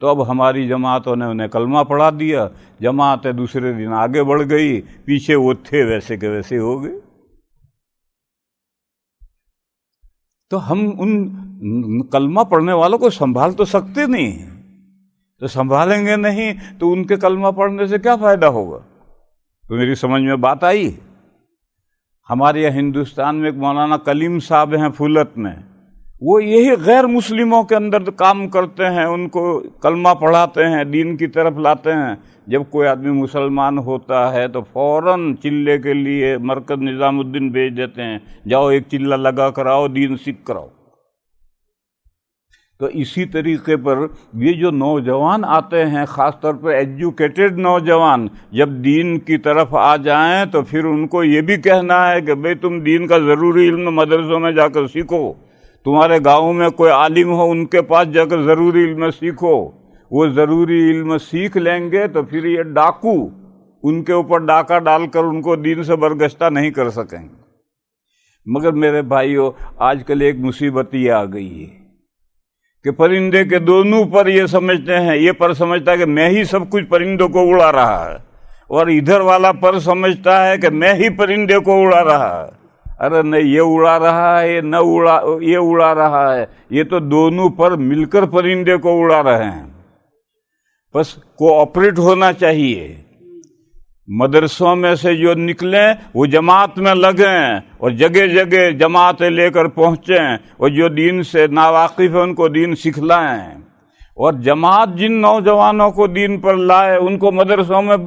تو اب ہماری جماعتوں نے انہیں کلمہ پڑھا دیا، جماعتیں دوسرے دن آگے بڑھ گئی، پیچھے وہ تھے ویسے کے ویسے ہو گئے. تو ہم ان کلمہ پڑھنے والوں کو سنبھال تو سکتے نہیں، تو سنبھالیں گے نہیں تو ان کے کلمہ پڑھنے سے کیا فائدہ ہوگا؟ تو میری سمجھ میں بات آئی. ہمارے یہاں ہندوستان میں ایک مولانا کلیم صاحب ہیں پھولت میں، وہ یہی غیر مسلموں کے اندر کام کرتے ہیں، ان کو کلمہ پڑھاتے ہیں، دین کی طرف لاتے ہیں۔ جب کوئی آدمی مسلمان ہوتا ہے تو فوراً چلے کے لیے مرکز نظام الدین بھیج دیتے ہیں، جاؤ ایک چلہ لگا کر آؤ، دین سیکھ کر آؤ۔ تو اسی طریقے پر یہ جو نوجوان آتے ہیں، خاص طور پہ ایجوکیٹڈ نوجوان، جب دین کی طرف آ جائیں تو پھر ان کو یہ بھی کہنا ہے کہ بھئی تم دین کا ضروری علم مدرسوں میں جا کر سیکھو، تمہارے گاؤں میں کوئی عالم ہو ان کے پاس جا کر ضروری علم سیکھو۔ وہ ضروری علم سیکھ لیں گے تو پھر یہ ڈاکو ان کے اوپر ڈاکہ ڈال کر ان کو دین سے برگشتہ نہیں کر سکیں گے۔ مگر میرے بھائیو، آج کل ایک مصیبت یہ آ گئی ہے کہ پرندے کے دونوں پر یہ سمجھتے ہیں، یہ پر سمجھتا ہے کہ میں ہی سب کچھ پرندوں کو اڑا رہا ہے، اور ادھر والا پر سمجھتا ہے کہ میں ہی پرندے کو اڑا رہا ہے۔ ارے نہیں، یہ اڑا رہا ہے، یہ اڑا رہا ہے، یہ تو دونوں پر مل کر پرندے کو اڑا رہے ہیں۔ بس کوآپریٹ ہونا چاہیے، مدرسوں میں سے جو نکلیں وہ جماعت میں لگیں اور جگہ جگہ جماعتیں لے کر پہنچیں، اور جو دین سے ناواقف ہیں ان کو دین سکھلائیں، اور جماعت جن نوجوانوں کو دین پر لائے ان کو مدرسوں میں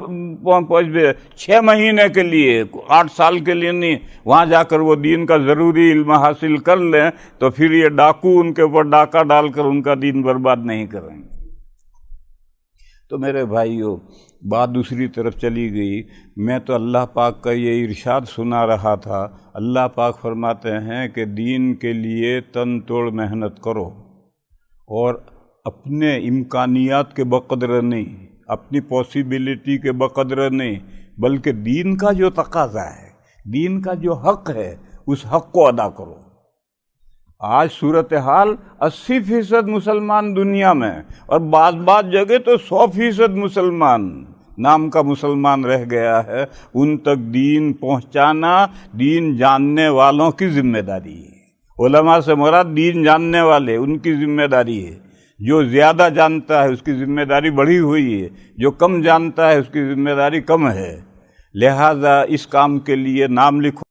پہنچ 6 مہینے کے لیے، 8 سال کے لیے نہیں، وہاں جا کر وہ دین کا ضروری علم حاصل کر لیں، تو پھر یہ ڈاکو ان کے اوپر ڈاکہ ڈال کر ان کا دین برباد نہیں کریں گے۔ تو میرے بھائیو، بات دوسری طرف چلی گئی۔ میں تو اللہ پاک کا یہ ارشاد سنا رہا تھا، اللہ پاک فرماتے ہیں کہ دین کے لیے تن توڑ محنت کرو، اور اپنے امکانیات کے بقدر نہیں، اپنی پاسبلٹی کے بقدر نہیں، بلکہ دین کا جو تقاضا ہے، دین کا جو حق ہے، اس حق کو ادا کرو۔ آج صورتحال 80% مسلمان دنیا میں، اور بعض جگہ تو 100% مسلمان نام کا مسلمان رہ گیا ہے، ان تک دین پہنچانا دین جاننے والوں کی ذمہ داری ہے۔ علماء سے مراد دین جاننے والے، ان کی ذمہ داری ہے۔ جو زیادہ جانتا ہے اس کی ذمہ داری بڑھی ہوئی ہے، جو کم جانتا ہے اس کی ذمہ داری کم ہے۔ لہذا اس کام کے لیے نام لکھو۔